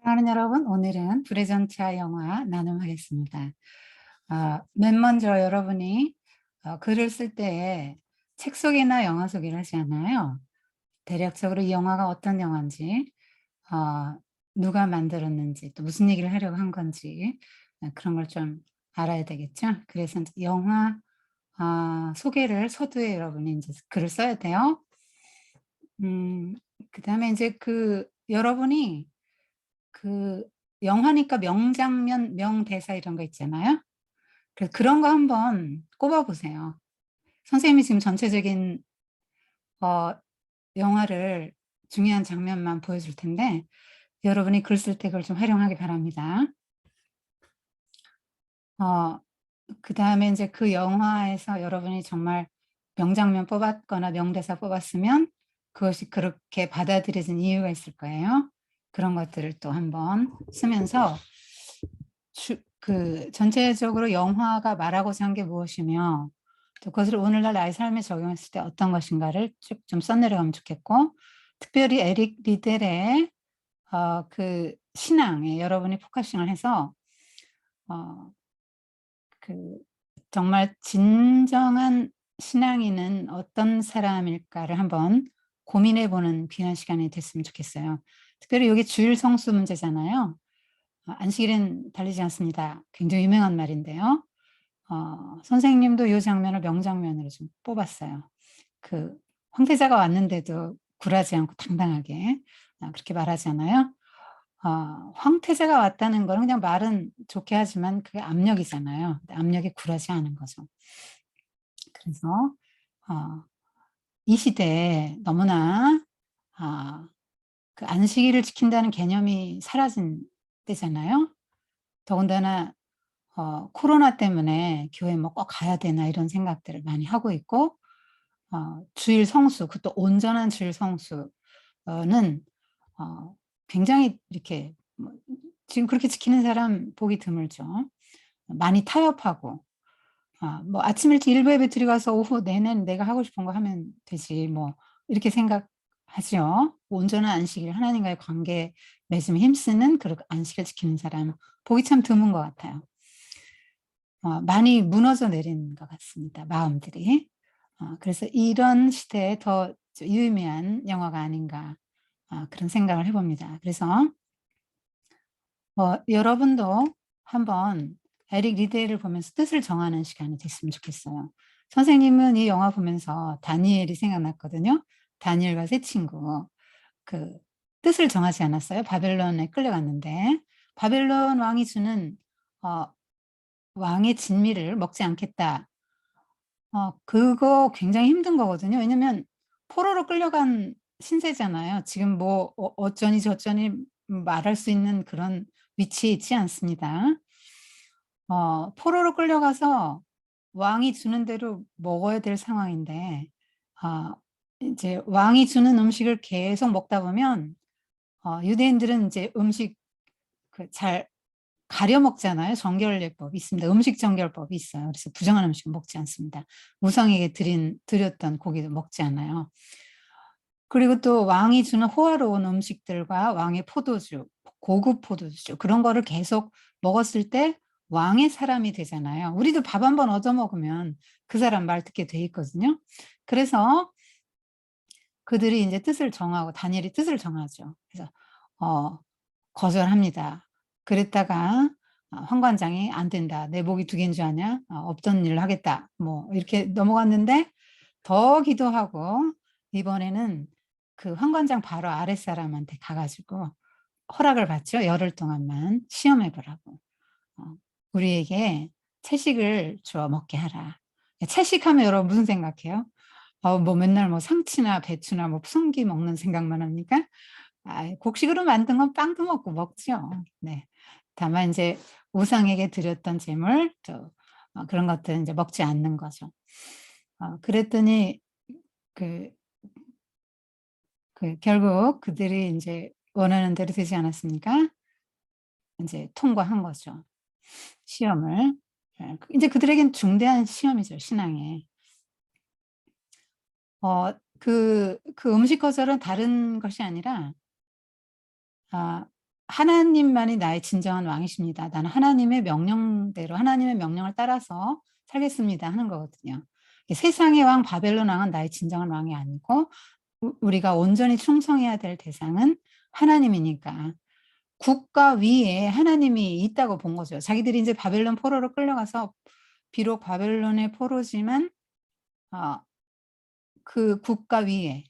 사랑하는 여러분, 오늘은 불의전차 영화 나눔하겠습니다. 맨 먼저 여러분이 글을 쓸 때에 책 소개나 영화 소개를 하시잖아요. 대략적으로 이 영화가 어떤 영화인지, 누가 만들었는지, 또 무슨 얘기를 하려고 한 건지 그런 걸 좀 알아야 되겠죠. 그래서 이제 영화 소개를 서두에 여러분이 이제 글을 써야 돼요. 그다음에 이제 여러분이 그 영화니까 명장면, 명대사 이런 거 있잖아요. 그래서 그런 거 한번 꼽아 보세요. 선생님이 지금 전체적인 영화를 중요한 장면만 보여줄 텐데 여러분이 글 쓸 때 그걸 좀 활용하기 바랍니다. 그다음에 이제 그 영화에서 여러분이 정말 명장면 뽑았거나 명대사 뽑았으면 그것이 그렇게 받아들여진 이유가 있을 거예요. 그런 것들을 또 한번 쓰면서 전체적으로 영화가 말하고자 한 게 무엇이며 또 그것을 오늘날 나의 삶에 적용했을 때 어떤 것인가를 쭉 좀 써내려가면 좋겠고, 특별히 에릭 리델의 그 신앙에 여러분이 포커싱을 해서 어 정말 진정한 신앙인은 어떤 사람일까를 한번 고민해 보는 귀한 시간이 됐으면 좋겠어요. 특별히 여기 주일 성수 문제잖아요. 안식일은 달리지 않습니다. 굉장히 유명한 말인데요. 선생님도 이 장면을 명장면으로 좀 뽑았어요. 황태자가 왔는데도 굴하지 않고 당당하게 그렇게 말하잖아요. 황태자가 왔다는 거는 그냥 말은 좋게 하지만 그게 압력이잖아요. 압력에 굴하지 않은 거죠. 그래서 이 시대에 너무나 안식일을 지킨다는 개념이 사라진 때잖아요. 더군다나 코로나 때문에 교회 뭐 꼭 가야 되나 이런 생각들을 많이 하고 있고, 주일 성수, 그것도 온전한 주일 성수는 굉장히 이렇게 지금 그렇게 지키는 사람 보기 드물죠. 많이 타협하고, 뭐 아침 일찍 일부 예배 드리고 가서 오후 내내 내가 하고 싶은 거 하면 되지 뭐 이렇게 생각하죠. 온전한 안식일, 하나님과의 관계 맺음에 힘쓰는 그런 안식을 지키는 사람 보기 참 드문 것 같아요. 많이 무너져 내리는 것 같습니다, 마음들이. 그래서 이런 시대에 더 유의미한 영화가 아닌가 그런 생각을 해봅니다. 그래서 여러분도 한번 에릭 리데이를 보면서 뜻을 정하는 시간이 됐으면 좋겠어요. 선생님은 이 영화 보면서 다니엘이 생각났거든요. 다니엘과 세 친구. 그 뜻을 정하지 않았어요. 바벨론에 끌려갔는데 바벨론 왕이 주는 왕의 진미를 먹지 않겠다. 그거 굉장히 힘든 거거든요. 왜냐면 포로로 끌려간 신세잖아요. 지금 뭐 어쩌니 저쩌니 말할 수 있는 그런 위치에 있지 않습니다. 포로로 끌려가서 왕이 주는 대로 먹어야 될 상황인데 이제 왕이 주는 음식을 계속 먹다 보면 유대인들은 이제 음식 잘 가려 먹잖아요. 정결례법이 있습니다. 음식 정결법이 있어요. 그래서 부정한 음식은 먹지 않습니다. 우상에게 드렸던 고기도 먹지 않아요. 그리고 또 왕이 주는 호화로운 음식들과 왕의 포도주, 고급 포도주 그런 거를 계속 먹었을 때 왕의 사람이 되잖아요. 우리도 밥 한 번 얻어 먹으면 그 사람 말 듣게 돼 있거든요. 그래서 그들이 이제 뜻을 정하고 다니엘이 뜻을 정하죠. 그래서 거절합니다. 그랬다가 황관장이 "안 된다. 내 복이 두 개인 줄 아냐? 없던 일을 하겠다." 뭐 이렇게 넘어갔는데 더 기도하고 이번에는 그 황관장 바로 아랫사람한테 가 가지고 허락을 받죠. 열흘 동안만 시험해 보라고. 어 "우리에게 채식을 주어 먹게 하라." 채식하면 여러분 무슨 생각해요? 뭐 맨날 뭐 상치나 배추나 뭐 푸성기 먹는 생각만 합니까? 곡식으로 만든 건 빵도 먹고 먹죠. 네. 다만 인제 우상에게 드렸던 제물 그런 것들은 인제 먹지 않는 거죠. 그랬더니 그 결국 그들이 인제 원하는 대로 되지 않았으니까 인제 통과한 거죠, 시험을. 예. 인제 그들에겐 중대한 시험이죠, 신앙에. 그 음식 거절은 다른 것이 아니라 하나님만이 나의 진정한 왕이십니다. 나는 하나님의 명령대로 하나님의 명령을 따라서 살겠습니다 하는 거거든요. 세상의 왕 바벨론 왕은 나의 진정한 왕이 아니고 우리가 온전히 충성해야 될 대상은 하나님이니까 국가 위에 하나님이 있다고 본 거죠. 자기들이 이제 바벨론 포로로 끌려가서 비록 바벨론의 포로지만 그 국가 위에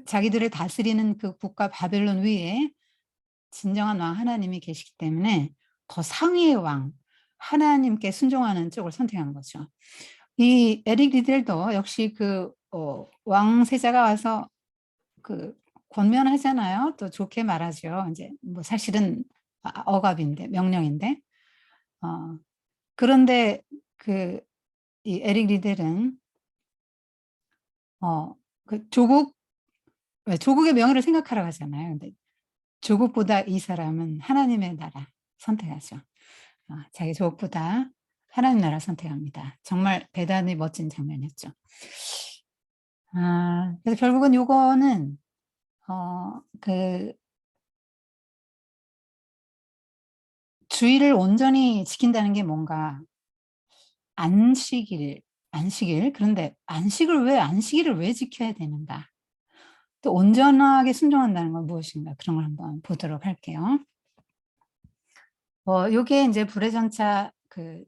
자기들을 다스리는 그 국가 바벨론 위에 진정한 왕 하나님이 계시기 때문에 더 상위의 왕 하나님께 순종하는 쪽을 선택한 거죠. 이 에릭 리들도 역시 그 왕세자가 와서 그 권면하잖아요. 또 좋게 말하죠. 이제 뭐 사실은 억압인데 명령인데 그런데 그 이 에릭 리들은 그 조국의 명예를 생각하라고 하잖아요. 근데 조국보다 이 사람은 하나님의 나라 선택하죠. 자기 조국보다 하나님 나라 선택합니다. 정말 대단히 멋진 장면이었죠. 그래서 결국은 요거는 그 주의를 온전히 지킨다는 게 뭔가 안식일 그런데 안식일을 왜 지켜야 되는가? 또 온전하게 순종한다는 건 무엇인가? 그런 걸 한번 보도록 할게요. 요게 이제 불의 전차 그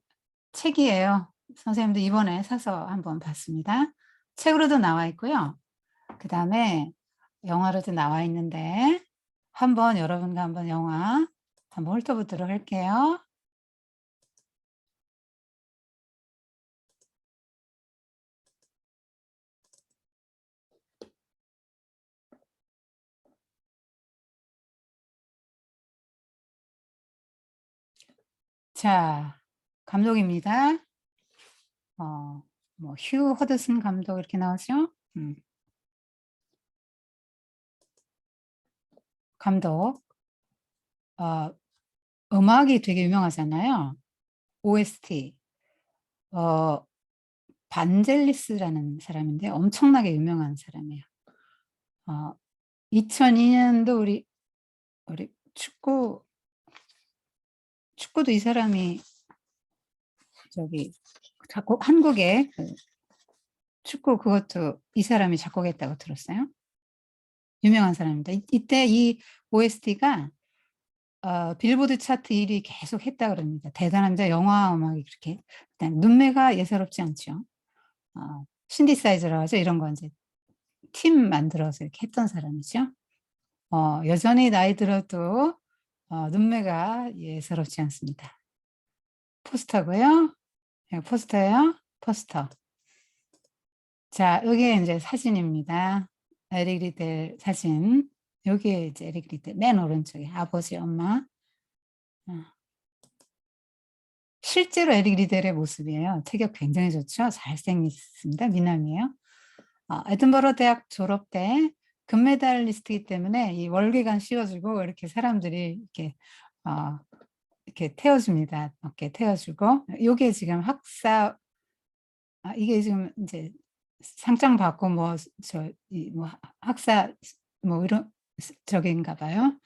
책이에요. 선생님도 이번에 사서 한번 봤습니다. 책으로도 나와 있고요. 그다음에 영화로도 나와 있는데 한번 여러분과 한번 영화 한번 훑어보도록 할게요. 자, 감독입니다. 뭐 휴 허드슨 감독 이렇게 나오죠? 감독. 음악이 되게 유명하잖아요. OST. 반젤리스라는 사람인데 엄청나게 유명한 사람이에요. 2002년도 우리 축구도 이 사람이 저기 한국의 그 축구 그것도 이 사람이 작곡했다고 들었어요. 유명한 사람입니다. 이때 이 OST가 빌보드 차트 1위 계속 했다 그럽니다. 대단합니다. 영화 음악이 그렇게 눈매가 예사롭지 않죠. 신디사이저라고 하죠. 이런 거 이제 팀 만들어서 이렇게 했던 사람이죠. 여전히 나이 들어도 눈매가 예사롭지 않습니다. 포스터고요. 포스터예요. 포스터. 자, 여기 이제 사진입니다. 에릭 리델 사진. 여기에 이제 에릭 리델 맨 오른쪽에 아버지, 엄마. 실제로 에릭 리델의 모습이에요. 체격 굉장히 좋죠. 잘생겼습니다. 미남이에요. 에든버러 대학 졸업 때 금메달리스트이기 때문에 이 월계관 씌워주고 이렇게 사람들이 이렇게 태워줍니다. 어깨 태워주고. 요게 지금 이게 지금 이제 상장 받고 뭐 학사 뭐 이런 저긴가 봐요.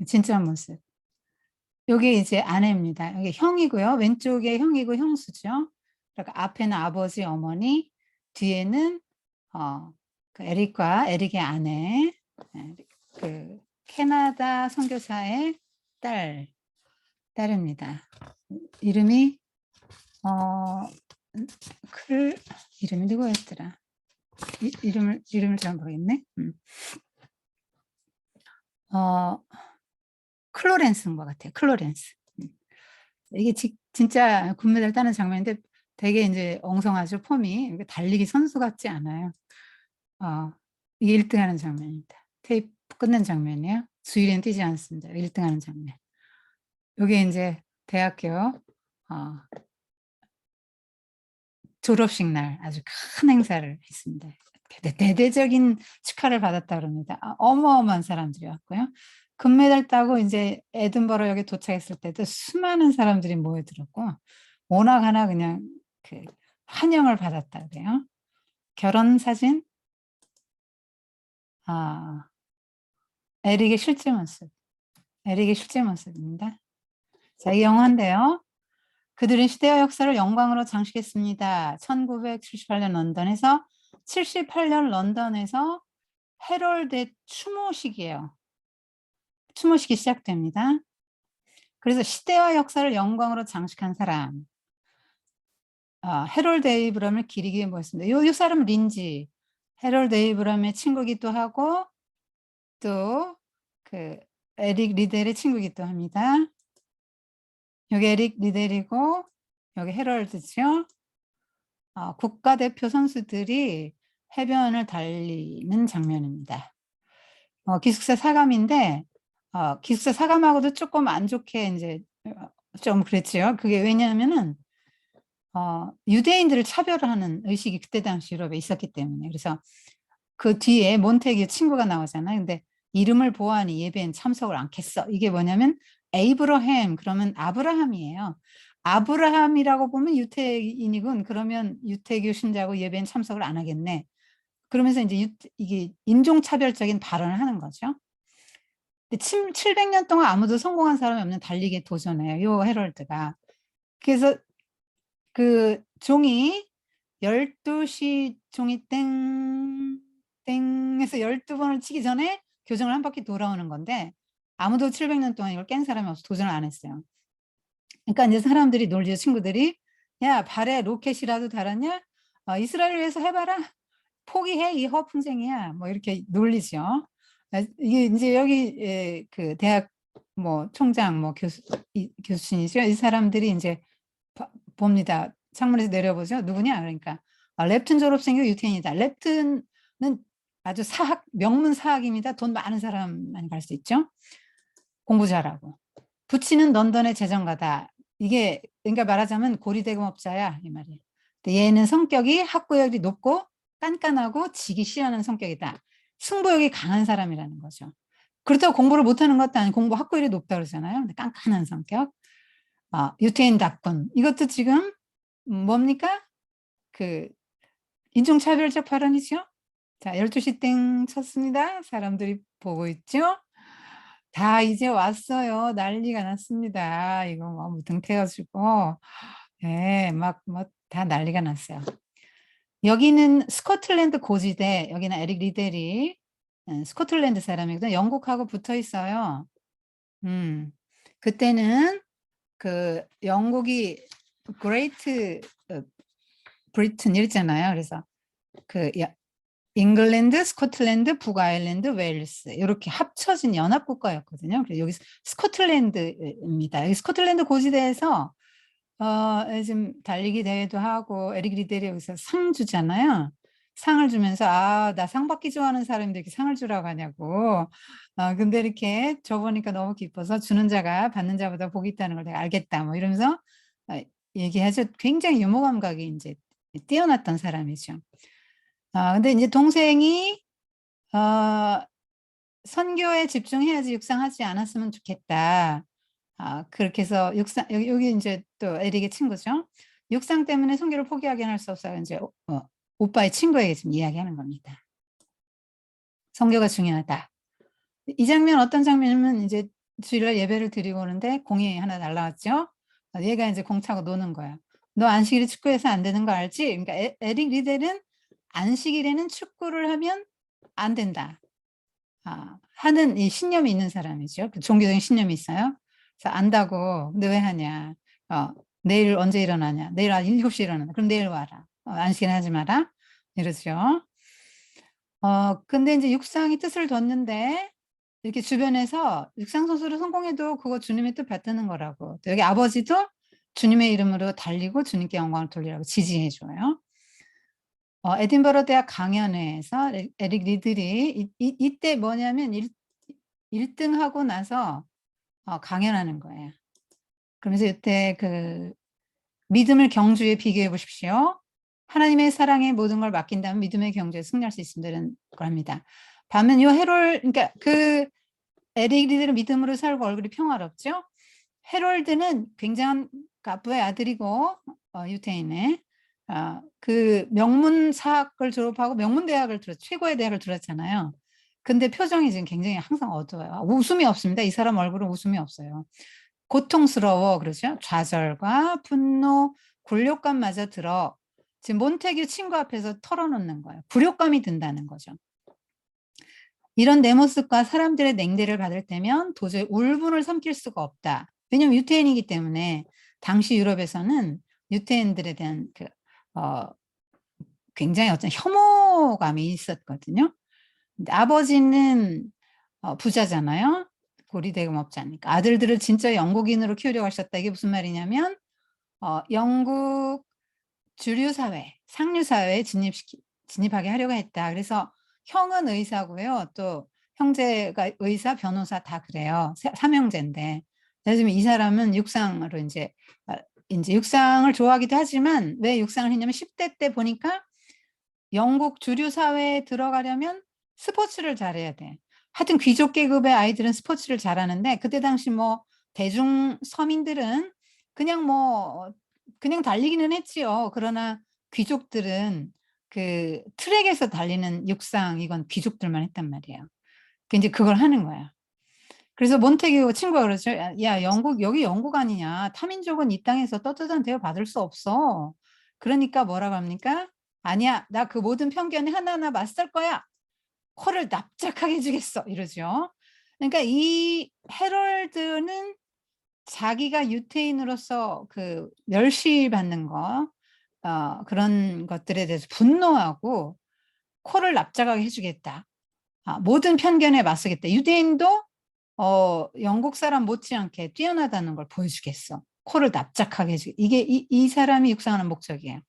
진짜 모습. 요게 이제 아내입니다. 여기 형이고요. 왼쪽에 형이고 형수죠. 그러니까 앞에는 아버지, 어머니, 뒤에는 그 에릭의 아내, 그 캐나다 선교사의 딸입니다. 이름이 이름이 누구였더라? 이름을 잘 모르겠네. 클로렌스인 것 같아요. 클로렌스. 이게 진짜 금메달 따는 장면인데 되게 이제 엉성하죠, 폼이. 달리기 선수 같지 않아요. 이게 1등 하는 장면입니다. 테이프 끝낸 장면이에요. 주일엔 뛰지 않습니다. 1등 하는 장면. 이게 이제 대학교 졸업식 날 아주 큰 행사를 했습니다. 대대적인 축하를 받았다 그럽니다. 어마어마한 사람들이 왔고요. 금메달 따고 이제 에든버러역에 도착했을 때도 수많은 사람들이 모여들었고 워낙 하나 그냥 그 환영을 받았다 그래요. 결혼 사진 에릭의 실제 모습. 에릭의 실제 모습입니다. 자, 이 영화인데요. 그들은 시대와 역사를 영광으로 장식했습니다. 1978년 런던에서 78년 런던에서 해럴드 추모식이에요. 추모식이 시작됩니다. 그래서 시대와 역사를 영광으로 장식한 사람. 해럴드 에이브럼을 기리기에 모였습니다. 요 사람은 린지. 해럴드 에이브럼의 친구기도 하고 또 그 에릭 리델의 친구기도 합니다. 여기 에릭 리델이고 여기 해럴드죠. 국가대표 선수들이 해변을 달리는 장면입니다. 기숙사 사감인데 기숙사 사감하고도 조금 안 좋게 이제 좀 그랬죠. 그게 왜냐하면은 유대인들을 차별하는 의식이 그때 당시 유럽에 있었기 때문에. 그래서 그 뒤에 몬테규 친구가 나오잖아요. 근데 이름을 보아하니 예배엔 참석을 않겠어. 이게 뭐냐면 에이브러햄 그러면 아브라함이에요. 아브라함이라고 보면 유태인이군. 그러면 유태교 신자고 예배엔 참석을 안 하겠네. 그러면서 이제 이게 인종차별적인 발언을 하는 거죠. 700년 동안 아무도 성공한 사람이 없는 달리기에 도전해요. 요 헤럴드가. 그래서 그 종이 12시 종이 땡해서 12번을 치기 전에 교정을 한 바퀴 돌아오는 건데 아무도 700년 동안 이걸 깬 사람이 없어서 도전을 안 했어요. 그러니까 이제 사람들이 놀리죠. 친구들이. 야, 발에 로켓이라도 달았냐? 이스라엘을 위해서 해봐라. 포기해, 이 허풍쟁이야. 뭐 이렇게 놀리죠. 이게 이제 여기 그 대학 뭐 총장 뭐 교수님이죠. 이 사람들이 이제 봅니다. 창문에서 내려보죠. 누구냐? 그러니까 랩튼 졸업생이고 유태인이다. 랩튼은 아주 명문 사학입니다. 돈 많은 사람만 갈 수 있죠. 공부 잘하고. 부치는 런던의 재정가다. 이게 그러니까 말하자면 고리대금업자야 이 말이에요. 얘는 성격이 학구열이 높고 깐깐하고 지기 싫어하는 성격이다. 승부욕이 강한 사람이라는 거죠. 그렇다고 공부를 못하는 것도 아니고 공부 학구열이 높다 그러잖아요. 근데 깐깐한 성격. 유태인답군. 이것도 지금 뭡니까? 그 인종차별적 발언이죠. 자, 12시 땡 쳤습니다. 사람들이 보고 있죠. 다 이제 왔어요. 난리가 났습니다. 이거 뭐 무등태가지고 예, 막 뭐 다 난리가 났어요. 여기는 스코틀랜드 고지대, 여기는 에릭 리델이 스코틀랜드 사람이거든요. 영국하고 붙어 있어요. 그때는 그 영국이 그레이트 브리튼 이랬잖아요. 그래서 그 잉글랜드, 스코틀랜드, 북아일랜드, 웨일스 이렇게 합쳐진 연합국가였거든요. 그래서 여기 스코틀랜드입니다. 여기 스코틀랜드 고지대에서 요즘 달리기 대회도 하고 에릭 리델이 여기서 상 주잖아요. 상을 주면서 나 상 받기 좋아하는 사람인데 이렇게 상을 주라고 하냐고. 근데 이렇게 줘보니까 너무 기뻐서 주는 자가 받는 자보다 복이 있다는 걸 내가 알겠다. 뭐 이러면서 얘기하죠. 굉장히 유머 감각이 이제 뛰어났던 사람이죠. 근데 이제 동생이 선교에 집중해야지 육상하지 않았으면 좋겠다. 그렇게 해서 여기 이제 또 에릭의 친구죠. 육상 때문에 선교를 포기하게 할 수 없어요. 이제 오빠의 친구에게 지금 이야기하는 겁니다. 선교가 중요하다. 이 장면 어떤 장면이면 이제 주일날 예배를 드리고 오는데 공이 하나 날라왔죠. 얘가 이제 공 차고 노는 거야. 너 안식일에 축구해서 안 되는 거 알지? 그러니까 에릭 리델은 안식일에는 축구를 하면 안 된다. 하는 이 신념이 있는 사람이죠. 그 종교적인 신념이 있어요. 그래서 안다고. 근데 왜 하냐? 내일 언제 일어나냐? 내일 7시에 일어나냐? 그럼 내일 와라. 안식일 하지 마라. 이러죠. 근데 이제 육상이 뜻을 뒀는데 이렇게 주변에서 육상 선수로 성공해도 그거 주님의 뜻 받드는 거라고. 또 여기 아버지도 주님의 이름으로 달리고 주님께 영광을 돌리라고 지지해 줘요. 에딘버러 대학 강연회에서 에릭 리들이 이때 뭐냐면 1등 하고 나서 강연하는 거예요. 그러면서 이때 그 믿음을 경주에 비교해 보십시오. 하나님의 사랑에 모든 걸 맡긴다면 믿음의 경주에 승리할 수 있습니다. 이런 걸 합니다. 반면 그러니까 그 에릭 리들은 믿음으로 살고 얼굴이 평화롭죠. 해롤드는 굉장한 아부의 아들이고 유태인의 그 명문 사학을 졸업하고 명문 대학을 최고의 대학을 들었잖아요. 근데 표정이 지금 굉장히 항상 어두워요. 웃음이 없습니다. 이 사람 얼굴은 웃음이 없어요. 고통스러워 그러죠. 좌절과 분노, 굴욕감마저 들어 지금 몬테규 친구 앞에서 털어놓는 거예요. 굴욕감이 든다는 거죠. 이런 내 모습과 사람들의 냉대를 받을 때면 도저히 울분을 삼킬 수가 없다. 왜냐하면 유태인이기 때문에 당시 유럽에서는 유태인들에 대한 굉장히 어떤 혐오감이 있었거든요. 근데 아버지는 부자잖아요. 고리대금업자니까. 아들들을 진짜 영국인으로 키우려고 하셨다. 이게 무슨 말이냐면 영국 주류 사회, 상류 사회에 진입하게 하려고 했다. 그래서 형은 의사고요. 또 형제가 의사, 변호사 다 그래요. 삼형제인데. 그래서 이 사람은 육상으로 이제 육상을 좋아하기도 하지만 왜 육상을 했냐면 10대 때 보니까 영국 주류 사회에 들어가려면 스포츠를 잘해야 돼. 하여튼 귀족 계급의 아이들은 스포츠를 잘하는데 그때 당시 뭐 대중 서민들은 그냥 그냥 달리기는 했지요. 그러나 귀족들은 그 트랙에서 달리는 육상 이건 귀족들만 했단 말이에요. 이제 그걸 하는 거야. 그래서 몬테규 친구가 그러죠. 야, 여기 영국 아니냐. 타민족은 이 땅에서 떳떳한 대우 받을 수 없어. 그러니까 뭐라고 합니까? 아니야, 나 그 모든 편견에 하나하나 맞설 거야. 코를 납작하게 해주겠어. 이러죠. 그러니까 이 헤럴드는 자기가 유태인으로서 그 멸시받는 거, 그런 것들에 대해서 분노하고 코를 납작하게 해주겠다. 모든 편견에 맞서겠다. 유대인도 영국 사람 못지않게 뛰어나다는 걸 보여주겠어. 코를 납작하게 해주게. 이게 이 사람이 육성하는 목적이에요.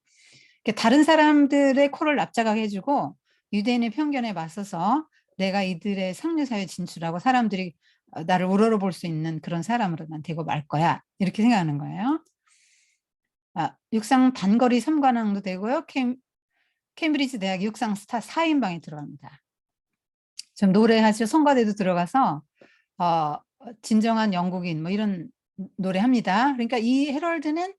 다른 사람들의 코를 납작하게 해주고 유대인의 편견에 맞서서 내가 이들의 상류사회에 진출하고 사람들이 나를 우러러볼 수 있는 그런 사람으로 난 되고 말 거야. 이렇게 생각하는 거예요. 육상 단거리 3관왕도 되고요. 케임브리지 대학 육상 스타 4인방에 들어갑니다. 좀 노래하시고 성가대도 들어가서 진정한 영국인 뭐 이런 노래합니다. 그러니까 이 헤럴드는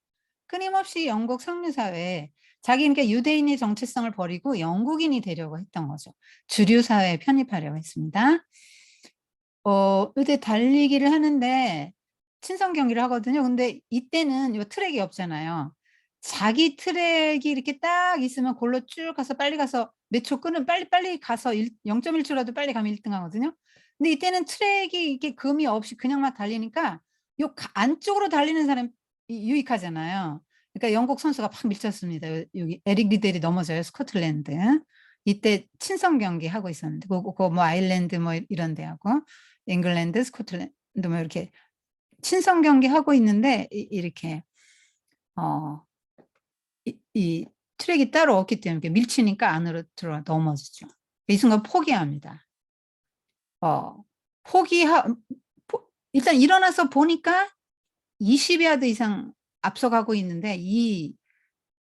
끊임없이 영국 상류사회에 자기 그러니까 유대인의 정체성을 버리고 영국인이 되려고 했던 거죠. 주류 사회에 편입하려고 했습니다. 이때 달리기를 하는데 친선 경기를 하거든요. 근데 이때는 요 트랙이 없잖아요. 자기 트랙이 이렇게 딱 있으면 골로 쭉 가서 빨리 가서 몇 초 끄는 빨리 가서 0.1초라도 빨리 가면 1등 하거든요. 근데 이때는 트랙이 이게 금이 없이 그냥 막 달리니까 요 안쪽으로 달리는 사람이 유익하잖아요. 그러니까 영국 선수가 팍 밀쳤습니다. 여기 에릭 리델이 넘어져요. 스코틀랜드. 이때 친선 경기 하고 있었는데 그거 뭐 아일랜드 뭐 이런 데하고 잉글랜드, 스코틀랜드 뭐 이렇게 친선 경기 하고 있는데 이렇게 이 트랙이 따로 없기 때문에 이렇게 밀치니까 안으로 들어 넘어지죠. 이 순간 포기합니다. 일단 일어나서 보니까 20야드 이상 앞서가고 있는데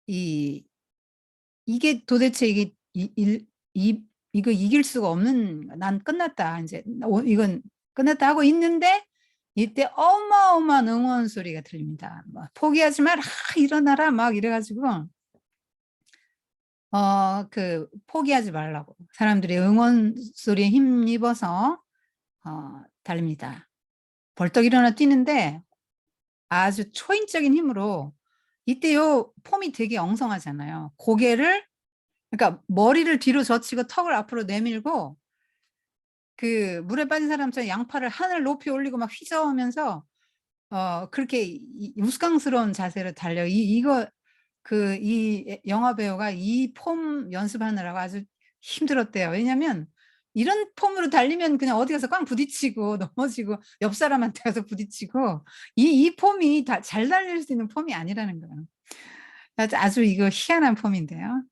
이게 도대체 이거 이길 수가 없는 난 끝났다. 이제 이건 끝났다 하고 있는데 이때 어마어마한 응원 소리가 들립니다. 포기하지 마라, 일어나라 막 이래가지고 포기하지 말라고 사람들이 응원 소리에 힘입어서 달립니다. 벌떡 일어나 뛰는데 아주 초인적인 힘으로 이때 요 폼이 되게 엉성하잖아요. 고개를 그러니까 머리를 뒤로 젖히고 턱을 앞으로 내밀고 그 물에 빠진 사람처럼 양팔을 하늘 높이 올리고 막 휘저으면서 그렇게 우스꽝스러운 자세로 달려. 이 영화 배우가 이 폼 연습하느라고 아주 힘들었대요. 왜냐면 이런 폼으로 달리면 그냥 어디 가서 꽝 부딪히고 넘어지고 옆 사람한테 가서 부딪히고 이 폼이 잘 달릴 수 있는 폼이 아니라는 거예요. 아주 이거 희한한 폼인데요.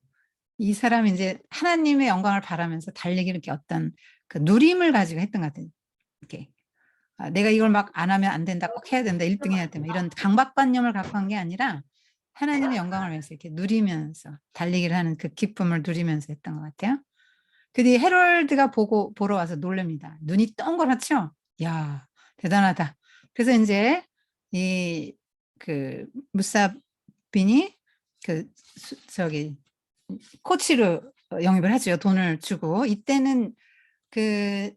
이 사람이 이제 하나님의 영광을 바라면서 달리기 이렇게 어떤 그 누림을 가지고 했던 것 같아요. 이렇게 내가 이걸 막 안 하면 안 된다, 꼭 해야 된다, 1등 해야 된다, 이런 강박관념을 갖고 한 게 아니라 하나님의 영광을 위해서 이렇게 누리면서 달리기를 하는 그 기쁨을 누리면서 했던 것 같아요. 근데 헤럴드가 보러 와서 놀랍니다. 눈이 동그랗죠? 야, 대단하다. 그래서 이제 무사빈이 저기 코치로 영입을 하죠. 돈을 주고. 이때는 그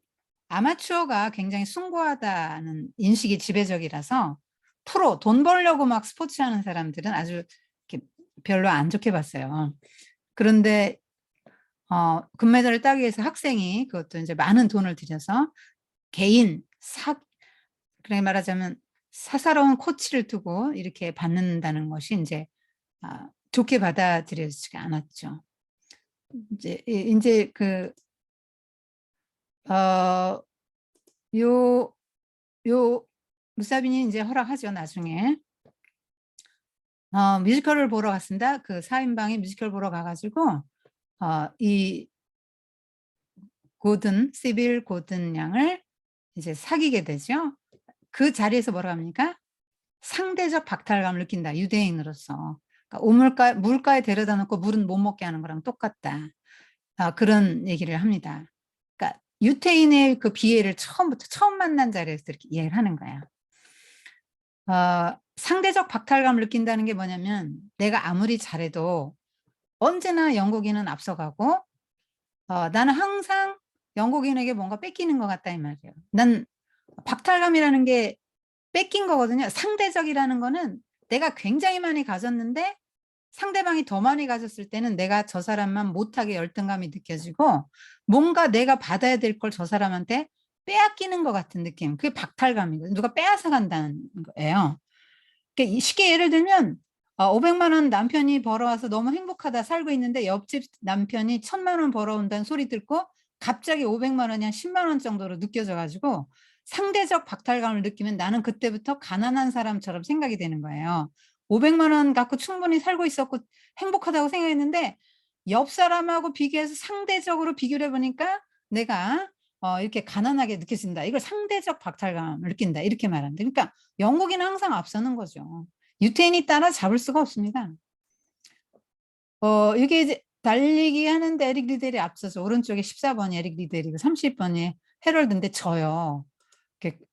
아마추어가 굉장히 숭고하다는 인식이 지배적이라서 프로 돈 벌려고 막 스포츠 하는 사람들은 아주 이렇게 별로 안 좋게 봤어요. 그런데 금메달을 따기 위해서 학생이 그것도 이제 많은 돈을 들여서 개인 그렇게 말하자면 사사로운 코치를 두고 이렇게 받는다는 것이 인제 좋게 받아들여지지가 않았죠. 인제 어 요 요 무사빈이 인제 허락하죠, 나중에. 뮤지컬을 보러 갔습니다. 그 4 인방이 뮤지컬 보러 가 가지고 이 시빌 고든 양을 이제 사귀게 되죠. 그 자리에서 뭐라고 합니까? 상대적 박탈감을 느낀다, 유대인으로서. 그러니까 물가에 데려다 놓고 물은 못 먹게 하는 거랑 똑같다. 그런 얘기를 합니다. 그러니까 유태인의 그 비애를 처음 만난 자리에서 이렇게 이해를 하는 거야. 상대적 박탈감을 느낀다는 게 뭐냐면 내가 아무리 잘해도 언제나 영국인은 앞서가고 나는 항상 영국인에게 뭔가 뺏기는 것 같다 이 말이에요. 난 박탈감이라는 게 뺏긴 거거든요. 상대적이라는 거는 내가 굉장히 많이 가졌는데 상대방이 더 많이 가졌을 때는 내가 저 사람만 못하게 열등감이 느껴지고 뭔가 내가 받아야 될 걸 저 사람한테 빼앗기는 것 같은 느낌. 그게 박탈감이거든요. 누가 빼앗아 간다는 거예요. 그러니까 쉽게 예를 들면 500만 원 남편이 벌어와서 너무 행복하다 살고 있는데 옆집 남편이 1,000만 원 벌어온다는 소리 듣고 갑자기 500만 원이 한 10만 원 정도로 느껴져 가지고 상대적 박탈감을 느끼면 나는 그때부터 가난한 사람처럼 생각이 되는 거예요. 500만 원 갖고 충분히 살고 있었고 행복하다고 생각했는데 옆 사람하고 비교해서 상대적으로 비교를 해 보니까 내가 이렇게 가난하게 느껴진다. 이걸 상대적 박탈감을 느낀다. 이렇게 말합니다. 그러니까 영국인은 항상 앞서는 거죠. 유태인이 따라잡을 수가 없습니다. 이게 이제 달리기 하는데 에릭 리델이 앞서서 오른쪽에 14 번이 에릭 리델이고 30 번이 해럴드인데 져요.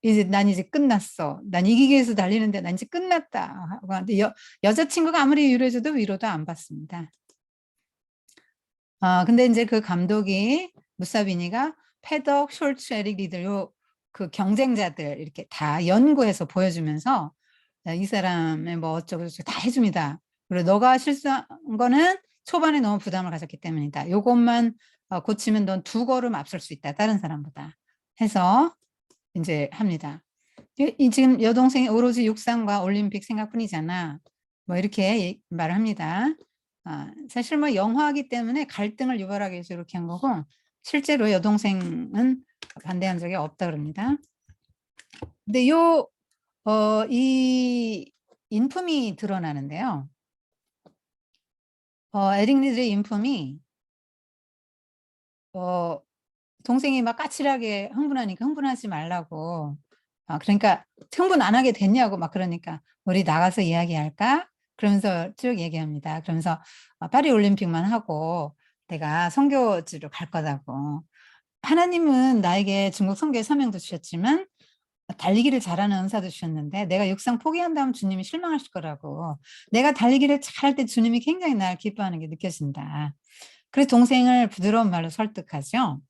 이제 '난 이제 끝났어. 난 이기기 위해서 달리는데 난 이제 끝났다.' 하고 하는데 여자친구가 아무리 위로해 줘도 위로도 안 받습니다. 근데 인제 그 감독이 무사비니가 패덕, 숄츠, 에릭 리들 그 경쟁자들 이렇게 다 연구해서 보여주면서 이 사람의 뭐 어쩌고 저쩌고 다 해 줍니다. 그리고 "너가 실수한 거는 초반에 너무 부담을 가졌기 때문이다. 요것만 고치면 넌 2 걸음 앞설 수 있다, 다른 사람보다." 해서 인제 합니다. 이 지금 "여동생이 오로지 육상과 올림픽 생각뿐이잖아." 뭐 이렇게 말을 합니다. 사실 뭐 영화이기 때문에 갈등을 유발하기 위해서 이렇게 한 거고 실제로 여동생은 반대한 적이 없다 그럽니다. 근데 이 인품이 드러나는데요. 에릭 리들의 인품이 어 동생이 막 까칠하게 흥분하니까 흥분하지 말라고 그러니까 흥분 안 하게 됐냐고 막 그러니까 "우리 나가서 이야기할까?" 그러면서 쭉 얘기합니다. 그러면서 파리 올림픽만 하고 내가 선교지로 갈 거다고. "하나님은 나에게 중국 선교의 사명도 주셨지만 달리기를 잘하는 은사도 주셨는데 내가 육상 포기한다면 주님이 실망하실 거라고. 내가 달리기를 잘할 때 주님이 굉장히 날 기뻐하는 게 느껴진다." 그래서 동생을 부드러운 말로 설득하죠.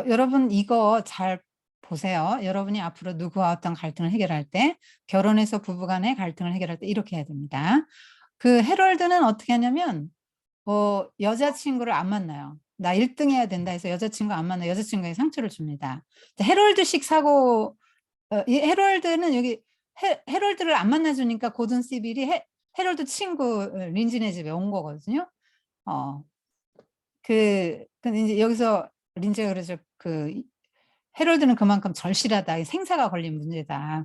여러분 이거 잘 보세요. 여러분이 앞으로 누구와 어떤 갈등을 해결할 때 결혼해서 부부 간의 갈등을 해결할 때 이렇게 해야 됩니다. 그 해럴드는 어떻게 하냐면 여자친구를 안 만나요. "나 1등 해야 된다." 해서 여자친구 안 만나요. 여자친구에게 상처를 줍니다. 해럴드식 사고 이 해럴드는 여기 해럴드를 안 만나 주니까 고든 시빌이 해럴드 친구 린지네 집에 온 거거든요. 어 근데 인제 여기서 린지가 그러죠. "해럴드는 그만큼 절실하다. 이 생사가 걸린 문제다.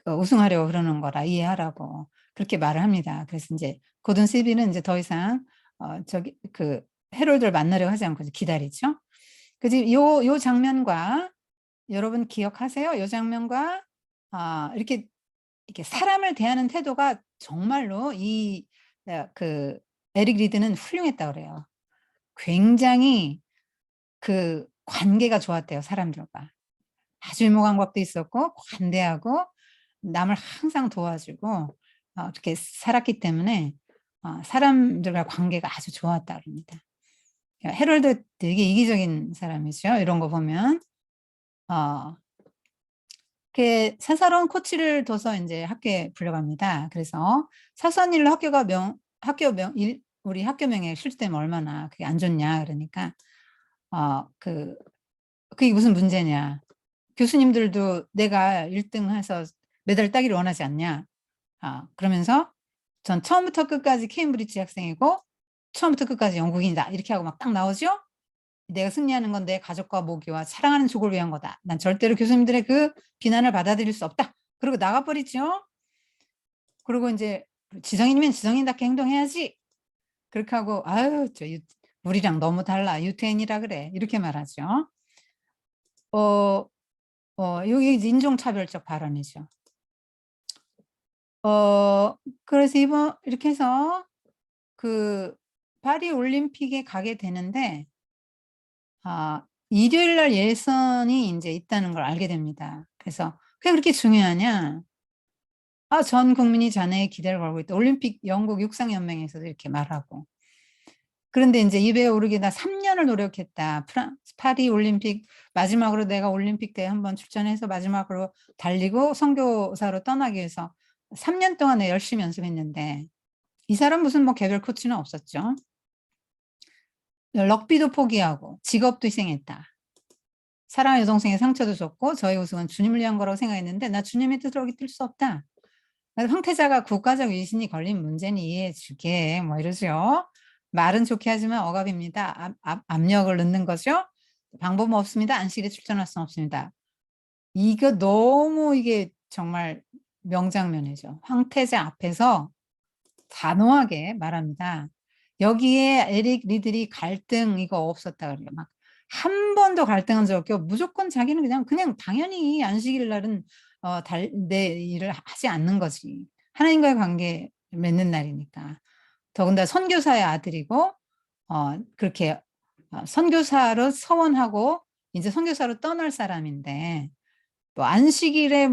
우승하려고 그러는 거라 이해하라."고 그렇게 말을 합니다. 그래서 인제 고든 시빌은 인제 더 이상 해럴드를 만나려고 하지 않고 이제 기다리죠. 그래서 요 장면과 여러분 기억하세요? 요 장면과 이렇게 사람을 대하는 태도가 정말로 에릭 리드는 훌륭했다고 그래요. 굉장히 관계가 좋았대요, 사람들과. 아주 유머감각도 있었고 관대하고 남을 항상 도와주고 이렇게 살았기 때문에 사람들과 관계가 아주 좋았다 그럽니다. 헤럴드 되게 이기적인 사람이죠. 이런 거 보면. 그 사사로운 코치를 둬서 이제 학교에 불려갑니다. 그래서 사소한 일로 우리 학교명에 실수되면 얼마나 그게 안 좋냐. 그러니까, 그게 무슨 문제냐. 교수님들도 내가 1등 해서 메달 따기를 원하지 않냐. 그러면서 전 처음부터 끝까지 케임브리지 학생이고 처음부터 끝까지 영국인이다. 이렇게 하고 막 딱 나오죠. 내가 승리하는 건 내 가족과 모기와 사랑하는 족을 위한 거다. 난 절대로 교수님들의 그 비난을 받아들일 수 없다. 그리고 나가버리죠. 그리고 이제 지성인이면 지성인답게 행동해야지. 그렇게 하고 아유 우리랑 너무 달라. 유태인이라 그래. 이렇게 말하죠. 여기 인종차별적 발언이죠. 그래서 이렇게 해서 그 파리 올림픽에 가게 되는데 일요일 날 예선이 이제 있다는 걸 알게 됩니다. 그래서 그게 그렇게 중요하냐? 전 국민이 자네의 기대를 걸고 있다. 올림픽 영국 육상연맹에서도 이렇게 말하고. 그런데 이제 입에 오르게 나 3년을 노력했다. 파리 올림픽 마지막으로 내가 올림픽 때 한번 출전해서 마지막으로 달리고 선교사로 떠나기 위해서 3년 동안 내가 열심히 연습했는데 이 사람 무슨 뭐 개별 코치는 없었죠. 럭비도 포기하고 직업도 희생했다. 사랑하는 여동생의 상처도 줬고 저의 우승은 주님을 위한 거라고 생각했는데 나 주님의 뜻을 어길 수 없다. 황태자가 국가적 위신이 걸린 문제는 이해해 주게 뭐 이러죠. 말은 좋게 하지만 억압입니다. 압력을 넣는 거죠. 방법은 없습니다. 안식일에 출전할 수는 없습니다. 이거 너무 이게 정말 명장면이죠. 황태자 앞에서 단호하게 말합니다. 여기에 에릭 리들이 갈등 이거 없었다 그래요. 막 한 번도 갈등한 적 없고 무조건 자기는 그냥 당연히 안식일 날은 내 일을 하지 않는 거지. 하나님과의 관계 맺는 날이니까. 더군다나 선교사의 아들이고 그렇게 선교사로 서원하고 이제 선교사로 떠날 사람인데 뭐 안식일에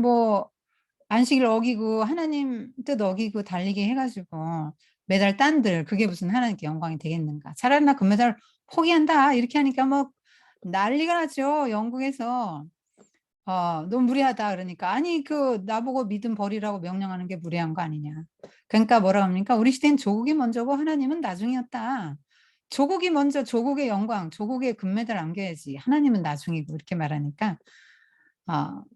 안식일 어기고 하나님 뜻 어기고 달리게 해가지고 메달 딴들 그게 무슨 하나님께 영광이 되겠는가. 차라리 나 금메달 포기한다 이렇게 하니까 뭐 난리가 나죠. 영국에서 너무 무리하다 그러니까 아니 나보고 믿음 버리라고 명령하는 게 무리한 거 아니냐. 그러니까 뭐라 합니까? 우리 시대는 조국이 먼저고 하나님은 나중이었다. 조국이 먼저 조국의 영광 조국의 금메달 안겨야지 하나님은 나중이고 이렇게 말하니까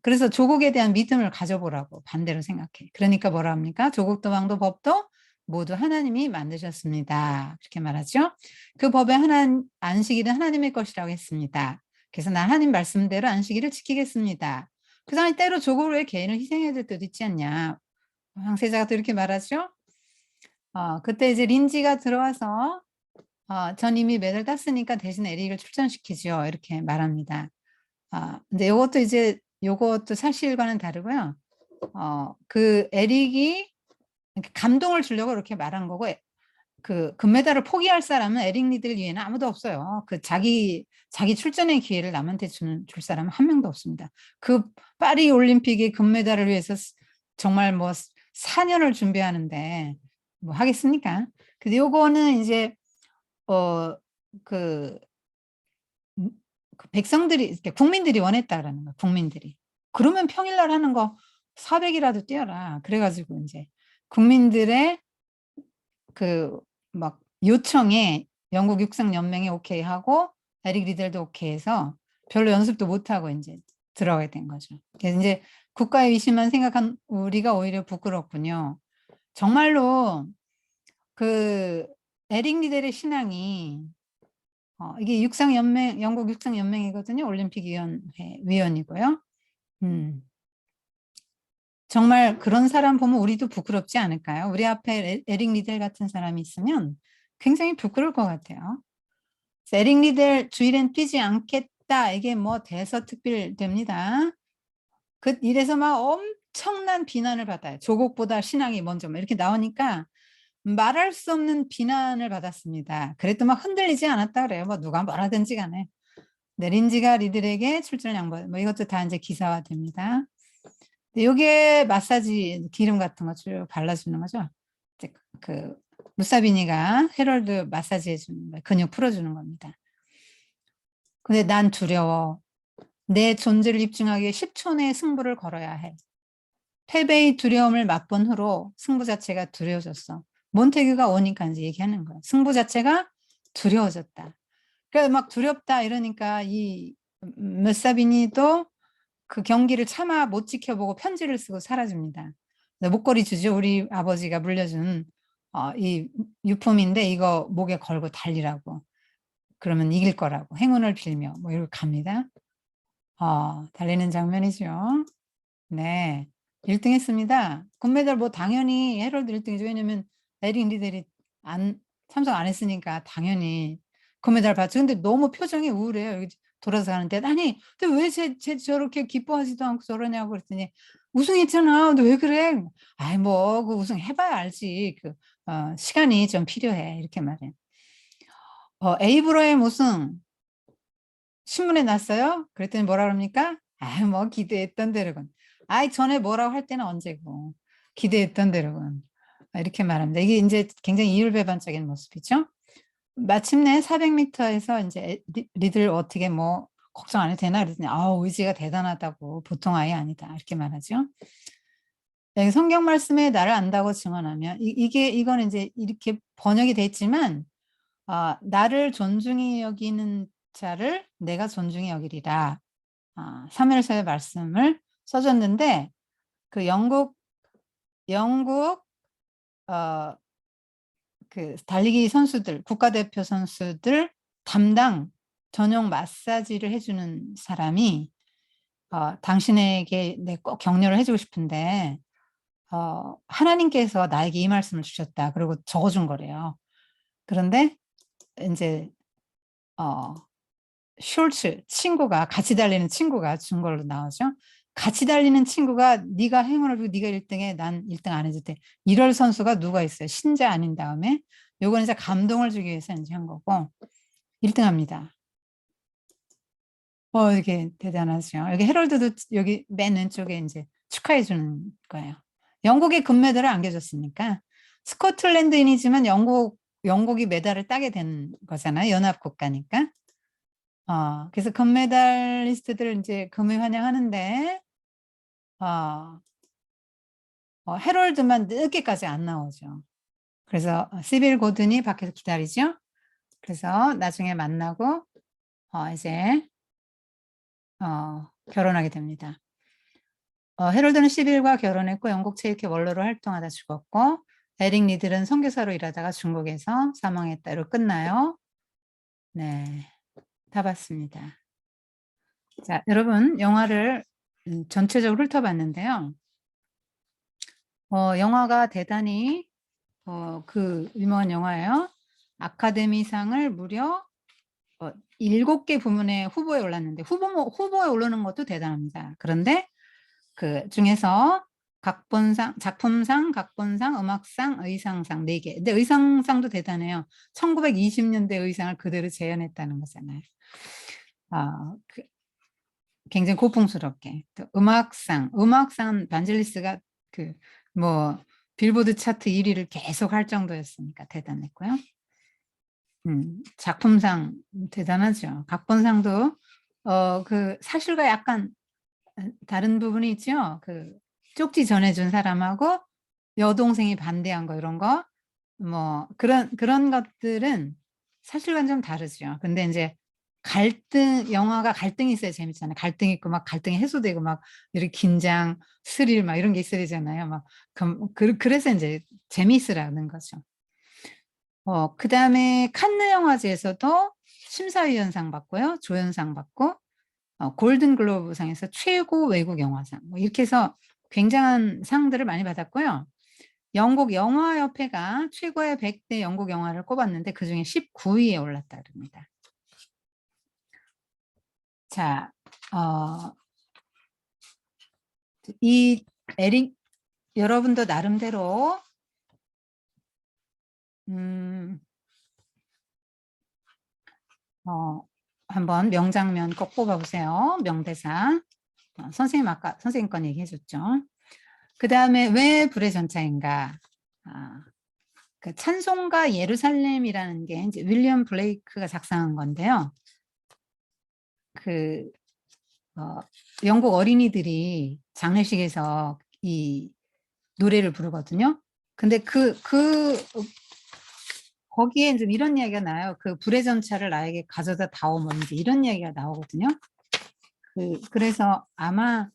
그래서 조국에 대한 믿음을 가져보라고 반대로 생각해. 그러니까 뭐라 합니까? 조국도 왕도 법도 모두 하나님이 만드셨습니다. 이렇게 말하죠. 그 법의 안식일은 하나님의 것이라고 했습니다. 그래서 나 하나님 말씀대로 안식일을 지키겠습니다. 그 사람이 때로 조국을 위해 개인을 희생해야 될 때도 있지 않냐. 황세자가 또 이렇게 말하죠. 그때 이제 린지가 들어와서 전 이미 메달 땄으니까 대신 에릭을 출전시키죠. 이렇게 말합니다. 근데 요것도 사실과는 다르고요. 그 에릭이 감동을 주려고 이렇게 말한 거고, 그 금메달을 포기할 사람은 에릭 리들 위에는 아무도 없어요. 자기 출전의 기회를 남한테 줄 사람은 한 명도 없습니다. 그 파리 올림픽의 금메달을 위해서 정말 뭐 4년을 준비하는데 뭐 하겠습니까? 근데 요거는 이제 그 백성들이 국민들이 원했다라는 거야. 국민들이. 그러면 평일날 하는 거 400이라도 뛰어라. 그래가지고 이제 국민들의 막 요청에 영국 육상연맹이 오케이 하고 에릭 리들도 오케이 해서 별로 연습도 못 하고 이제 들어가게 된 거죠. 그래서 이제 국가의 위신만 생각한 우리가 오히려 부끄럽군요. 정말로 에릭 리들의 신앙이 이게 영국 육상연맹이거든요. 올림픽위원회 위원이고요. 정말 그런 사람 보면 우리도 부끄럽지 않을까요? 우리 앞에 에릭 리델 같은 사람이 있으면 굉장히 부끄러울 것 같아요. 에릭 리델 주일엔 뛰지 않겠다. 이게 뭐 대서특필됩니다. 이래서 막 엄청난 비난을 받아요. 조국보다 신앙이 먼저 이렇게 나오니까 말할 수 없는 비난을 받았습니다. 그래도 막 흔들리지 않았다 그래요. 뭐 누가 뭐라든지 간에. 린지가 리들에게 출전을 양보해. 뭐 이것도 다 이제 기사화됩니다. 이게 마사지 기름 같은 거 쭉 발라주는 거죠. 무사비니가 헤럴드 마사지 해주는 거예요. 근육 풀어주는 겁니다. 근데 난 두려워. 내 존재를 입증하기 위해 10초 내에 승부를 걸어야 해. 패배의 두려움을 맛본 후로 승부 자체가 두려워졌어. 몬테규가 오니까 이제 얘기하는 거야. 승부 자체가 두려워졌다. 그러니까 막 두렵다 이러니까 이 메사비니도 그 경기를 차마 못 지켜보고 편지를 쓰고 사라집니다. 목걸이 주죠. 우리 아버지가 물려준 이 유품인데 이거 목에 걸고 달리라고. 그러면 이길 거라고. 행운을 빌며 뭐 이렇게 갑니다. 달리는 장면이죠. 네. 1등 했습니다. 금메달 뭐 당연히 헤럴드 1등이죠. 왜냐면 에릭 리델이 참석 안 했으니까 당연히 금메달 받죠. 근데 너무 표정이 우울해요. 여기 돌아서 가는데 아니 근데 왜 쟤 저렇게 기뻐하지도 않고 저러냐고 그랬더니 우승했잖아. 근데 왜 그래? 아이 뭐 그 우승 해봐야 알지. 그 시간이 좀 필요해. 이렇게 말해. 에이브러의 우승 신문에 났어요? 그랬더니 뭐라 그럽니까? 뭐 기대했던 대로군. 전에 뭐라고 할 때는 언제고. 기대했던 대로군. 이렇게 말합니다. 이게 이제 굉장히 이율배반적인 모습이죠. 마침내 400m에서 이제 리들 어떻게 뭐 걱정 안 해도 되나 그랬더니 의지가 대단하다고 보통 아이 아니다. 이렇게 말하죠. 성경 말씀에 나를 안다고 증언하면 이거는 이제 이렇게 번역이 돼 있지만 나를 존중히 여기는 자를 내가 존중히 여기리라. 사무엘서의 말씀을 써줬는데 그 영국 그 달리기 선수들 국가대표 선수들 담당 전용 마사지를 해주는 사람이 당신에게 내 꼭 격려를 해주고 싶은데 하나님께서 나에게 이 말씀을 주셨다. 그리고 적어준 거래요. 그런데 이제 숄츠 친구가 같이 달리는 친구가 준 걸로 나오죠. 같이 달리는 친구가 네가 행운을 빌고 네가 1등해 난 1등 안 해줄 때 이럴 선수가 누가 있어요. 신자 아닌 다음에 요건 이제 감동을 주기 위해서 이제 한 거고 1등 합니다. 이게 대단하죠. 여기 헤럴드도 여기 맨 왼쪽에 이제 축하해 주는 거예요. 영국이 금메달을 안겨줬으니까 스코틀랜드인이지만 영국이 메달을 따게 된 거잖아요. 연합국가니까. 그래서 금메달리스트들 이제 금을 환영하는데 헤럴드만 늦게까지 안 나오죠. 그래서 시빌 고든이 밖에서 기다리죠. 그래서 나중에 만나고 이제 결혼하게 됩니다. 헤럴드는 시빌과 결혼했고 영국 체육회 원로로 활동하다 죽었고 에릭 리들은 선교사로 일하다가 중국에서 사망했다로 끝나요. 네, 다 봤습니다. 자, 여러분 영화를 전체적으로 훑어봤는데요. 영화가 대단히 그 유명한 영화예요. 아카데미상을 무려 7개 부문에 후보에 올랐는데 후보에 오르는 것도 대단합니다. 그런데 그 중에서 작품상, 각본상, 음악상, 의상상 4개. 근데 의상상도 대단해요. 1920년대 의상을 그대로 재현했다는 거잖아요. 굉장히 고풍스럽게. 또 음악상 반젤리스가 뭐 빌보드 차트 1위를 계속 할 정도였으니까 대단했고요. 작품상 대단하죠. 각본상도 그 사실과 약간 다른 부분이 있죠. 그 쪽지 전해준 사람하고 여동생이 반대한 거 이런 거 뭐 그런 것들은 사실과는 좀 다르죠. 근데 이제 영화가 갈등이 있어야 재밌잖아요. 갈등 있고 막 갈등이 해소되고 막 이렇게 긴장, 스릴 막 이런 게 있어야 되잖아요. 막 그래서 이제 재미있으라는 거죠. 그다음에 칸느 영화제에서도 심사위원상 받고요. 조연상 받고 골든 글로브상에서 최고 외국 영화상 뭐 이렇게 해서 굉장한 상들을 많이 받았고요. 영국 영화협회가 최고의 100대 영국 영화를 꼽았는데 그중에 19위에 올랐다 그럽니다. 자, 이 에릭 여러분도 나름대로 한번 명장면 꼭 뽑아보세요. 명대사. 선생님 아까 선생님 건 얘기해줬죠. 그 다음에 왜 불의 전차인가? 그 찬송가 예루살렘이라는 게 이제 윌리엄 블레이크가 작성한 건데요. 그 영국 어린이들이 장례식에서 이 노래를 부르거든요. 근데 거기에 좀 이런 이야기가 나요. 그 불의 전차를 나에게 가져다 다오, 뭐 이제 이런 이야기가 나오거든요. 그래서 아마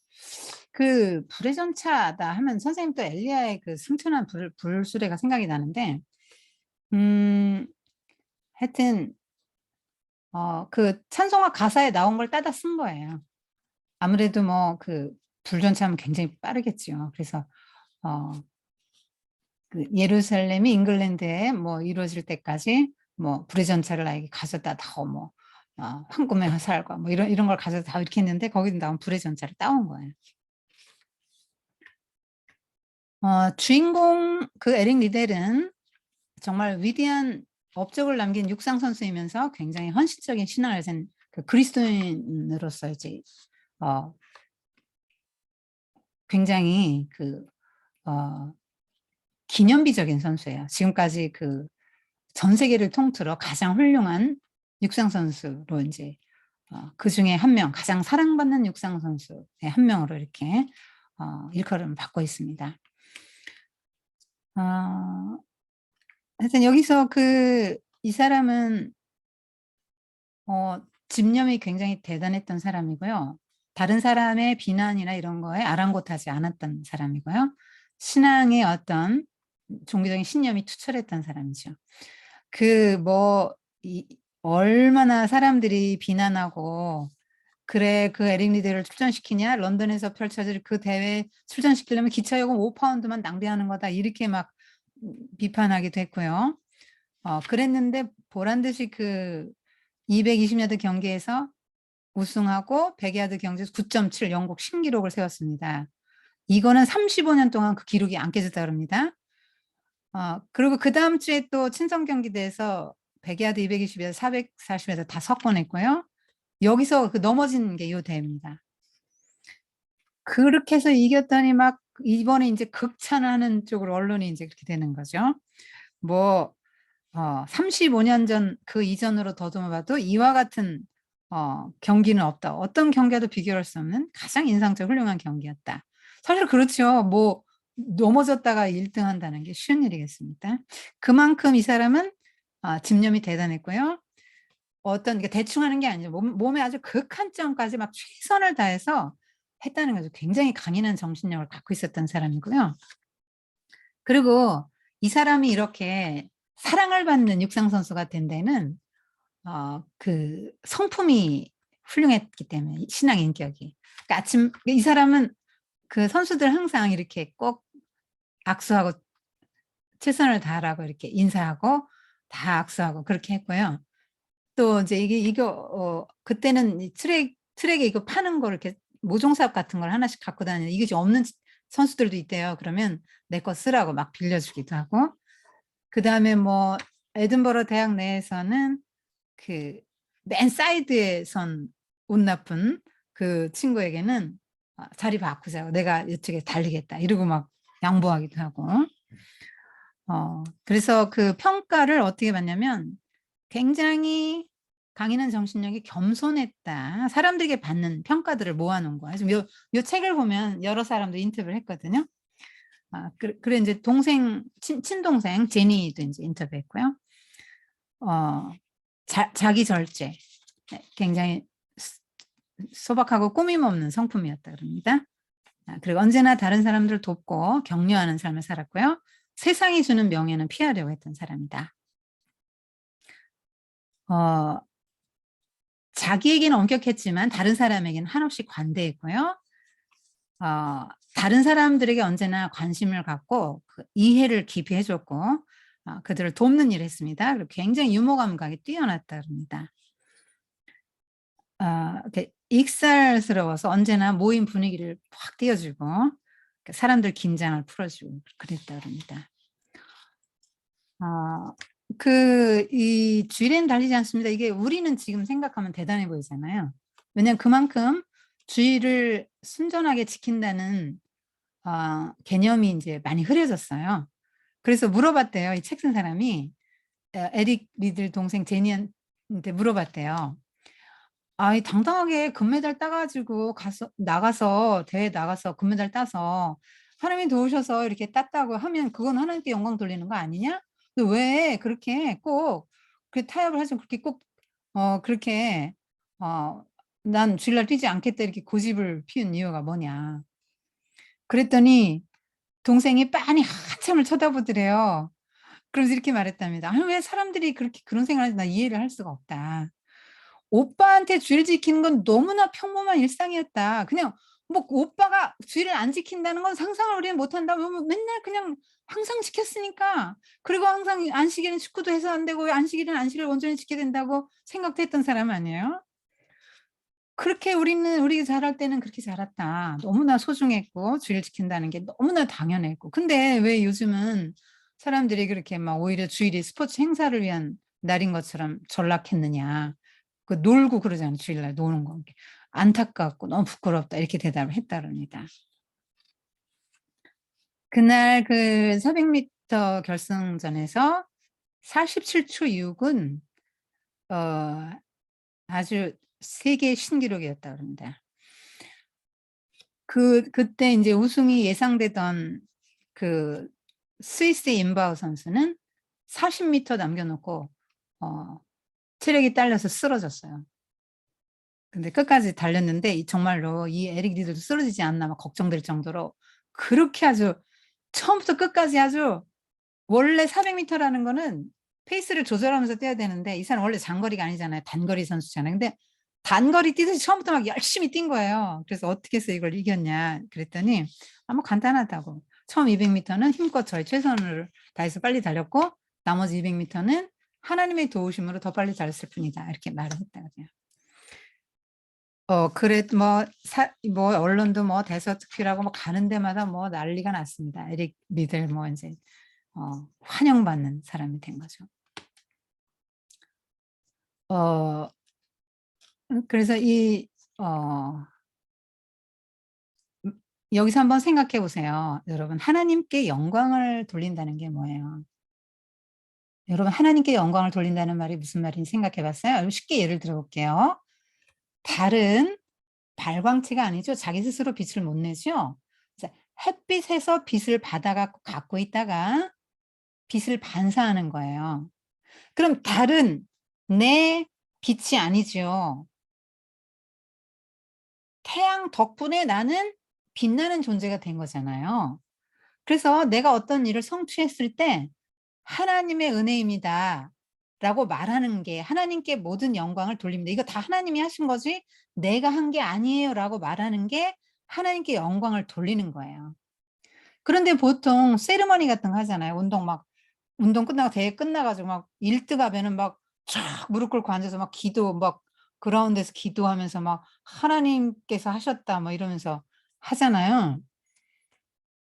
그 불의 전차다 하면 선생님 또 엘리야의 그 승천한 불수레가 생각이 나는데, 하여튼 그 찬송가 가사에 나온 걸 따다 쓴 거예요. 아무래도 뭐 그 불전차면 굉장히 빠르겠죠. 그래서 그 예루살렘이 잉글랜드에 뭐 이루어질 때까지 뭐 불의 전차를 나에게 가져다 다오, 뭐 황금의 화살과 뭐 이런 걸 가져다 다오 이렇게 했는데 거기서 나온 불의 전차를 따온 거예요. 주인공 그 에릭 리델은 정말 위대한 업적을 남긴 육상 선수이면서 굉장히 헌신적인 신앙을 가진 그 그리스도인으로서 이제 굉장히 그 기념비적인 선수예요. 지금까지 그 전 세계를 통틀어 가장 훌륭한 육상 선수로 이제 그 중에 한 명, 가장 사랑받는 육상 선수의 한 명으로 이렇게 일컬음을 받고 있습니다. 하여튼 여기서 이 사람은 집념이 굉장히 대단했던 사람이고요. 다른 사람의 비난이나 이런 거에 아랑곳하지 않았던 사람이고요. 신앙의 어떤 종교적인 신념이 투철했던 사람이죠. 얼마나 사람들이 비난하고, 그래, 그 에릭 리드를 출전시키냐? 런던에서 펼쳐질 그 대회 출전시키려면 기차요금 5파운드만 낭비하는 거다. 이렇게 막 비판하기도 했고요. 그랬는데 보란 듯이 그 220야드 경기에서 우승하고 100야드 경기에서 9.7 영국 신기록을 세웠습니다. 이거는 35년 동안 그 기록이 안 깨졌다 그럽니다. 그리고 그 다음 주에 또 친선 경기대에서 100야드, 220야드, 440야드 다 석권했고요. 여기서 그 넘어진 게 이 대회입니다. 그렇게 해서 이겼더니 막 이번에 이제 극찬하는 쪽으로 언론이 이제 그렇게 되는 거죠. 35년 전 그 이전으로 더듬어 봐도 이와 같은 경기는 없다. 어떤 경기와도 비교할 수 없는 가장 인상적 훌륭한 경기였다. 사실 그렇죠. 뭐 넘어졌다가 1등 한다는 게 쉬운 일이겠습니까? 그만큼 이 사람은 집념이 대단했고요. 그러니까 대충 하는 게 아니죠. 몸에 아주 극한점까지 막 최선을 다해서 했다는 거죠. 굉장히 강인한 정신력을 갖고 있었던 사람이고요. 그리고 이 사람이 이렇게 사랑을 받는 육상 선수가 된 데는 그 성품이 훌륭했기 때문에, 신앙 인격이. 그러니까 이 사람은 그 선수들 항상 이렇게 꼭 악수하고 최선을 다하라고 이렇게 인사하고 다 악수하고 그렇게 했고요. 또 이제 이거 그때는 이 트랙에 이거 파는 거 이렇게 모종삽 같은 걸 하나씩 갖고 다니는, 이게 좀 없는 선수들도 있대요. 그러면 내 거 쓰라고 막 빌려주기도 하고, 그다음에 뭐 에든버러 대학 내에서는 그 맨 사이드에 선 운 나쁜 그 친구에게는 자리 바꾸자고, 내가 이쪽에 달리겠다 이러고 막 양보하기도 하고. 그래서 그 평가를 어떻게 받냐면 굉장히 강인한 정신력이 겸손했다. 사람들에게 받는 평가들을 모아놓은 거예요. 지금 요 책을 보면 여러 사람들 인터뷰를 했거든요. 그래 이제 친동생 제니도 이제 인터뷰했고요. 자기 절제, 네, 굉장히 소박하고 꾸밈 없는 성품이었다 그럽니다. 그리고 언제나 다른 사람들을 돕고 격려하는 삶을 살았고요. 세상이 주는 명예는 피하려고 했던 사람이다. 자기에게는 엄격했지만 다른 사람에게는 한없이 관대했고요. 다른 사람들에게 언제나 관심을 갖고 이해를 깊이 해줬고 그들을 돕는 일을 했습니다. 그리고 굉장히 유머 감각이 뛰어났다 그럽니다. 익살스러워서 언제나 모임 분위기를 확 띄워주고 사람들 긴장을 풀어주고 그랬다 그럽니다. 이 주일에는 달리지 않습니다. 이게 우리는 지금 생각하면 대단해 보이잖아요. 왜냐하면 그만큼 주일을 순전하게 지킨다는 개념이 이제 많이 흐려졌어요. 그래서 물어봤대요. 이 책 쓴 사람이 에릭 리들 동생 제니한테 물어봤대요. 아이 당당하게 금메달 따 가지고 가서 나가서 대회 나가서 금메달 따서 하나님이 도우셔서 이렇게 땄다고 하면 그건 하나님께 영광 돌리는 거 아니냐? 근데 왜 그렇게 꼭 그 타협을 하지 그렇게 꼭 그렇게 어 "난 주일날 뛰지 않겠다." 이렇게 고집을 피운 이유가 뭐냐. 그랬더니 동생이 빤히 한참을 쳐다보더래요. 그러면서 이렇게 말했답니다. "아니 왜 사람들이 그렇게 그런 생각을 하는지 나 이해를 할 수가 없다." 오빠한테 주일 지키는 건 너무나 평범한 일상이었다. 그냥 뭐 오빠가 주일을 안 지킨다는 건 상상을 우리는 못 한다. 뭐 맨날 그냥 항상 지켰으니까. 그리고 항상 안식일은 축구도 해서 안 되고 안식일은 안식일을 온전히 지켜야 된다고 생각도 했던 사람 아니에요? 그렇게 우리 자랄 때는 그렇게 자랐다. 너무나 소중했고 주일 지킨다는 게 너무나 당연했고. 근데 왜 요즘은 사람들이 그렇게 막 오히려 주일이 스포츠 행사를 위한 날인 것처럼 전락했느냐. 그 놀고 그러잖아요, 주일날 노는 거. 이렇게 "안타깝고 너무 부끄럽다." 이렇게 대답을 했다 그럽니다. 그날 그 400 미터 결승전에서 47초 6은 어 아주 세계 신기록이었다 그럽니다. 그때 인제 우승이 예상되던 그 스위스의 인바우 선수는 40 미터 남겨 놓고 어 체력이 딸려서 쓰러졌어요. 근데 끝까지 달렸는데 이 정말로 이 에릭 리더도 쓰러지지 않나 막 걱정될 정도로 그렇게 아주 처음부터 끝까지 아주 원래 400 미터라는 거는 페이스를 조절하면서 뛰어야 되는데 이 사람 원래 장거리가 아니잖아요. 단거리 선수잖아요. 근데 단거리 뛰듯이 처음부터 막 열심히 뛴 거예요. 그래서 "어떻게 해서 이걸 이겼냐?" 그랬더니 뭐 간단하다고. 처음 200 미터는 힘껏 저의 최선을 다해서 빨리 달렸고 나머지 200 미터는 하나님의 도우심으로 더 빨리 달렸을 뿐이다. 이렇게 말을 했다 그래요. 그래 뭐 언론도 뭐 대서특필하고 뭐 가는 데마다 뭐 난리가 났습니다. 에릭 리들 뭐 인제 환영받는 사람이 된 거죠. 어 그래서 어 음 여기서 한번 생각해 보세요. 여러분 하나님께 영광을 돌린다는 게 뭐예요? 여러분 하나님께 영광을 돌린다는 말이 무슨 말인지 생각해 봤어요? 쉽게 예를 들어 볼게요. 달은 발광체가 아니죠. 자기 스스로 빛을 못 내죠. 자 햇빛에서 빛을 받아 갖고 있다가 빛을 반사하는 거예요. 그럼 달은 내 빛이 아니죠. 태양 덕분에 나는 빛나는 존재가 된 거잖아요. 그래서 내가 어떤 일을 성취했을 때 "하나님의 은혜입니다."라고 말하는 게 하나님께 모든 영광을 돌립니다. "이거 다 하나님이 하신 거지 내가 한 게 아니에요."라고 말하는 게 하나님께 영광을 돌리는 거예요. 그런데 보통 세리머니 같은 거 하잖아요. 운동 끝나고 대회 끝나 가지고 막 1 등 하면은 막 쫙 무릎 꿇고 앉아서 막 기도 막 그라운드에서 기도하면서 막 "하나님께서 하셨다." 뭐 이러면서 하잖아요.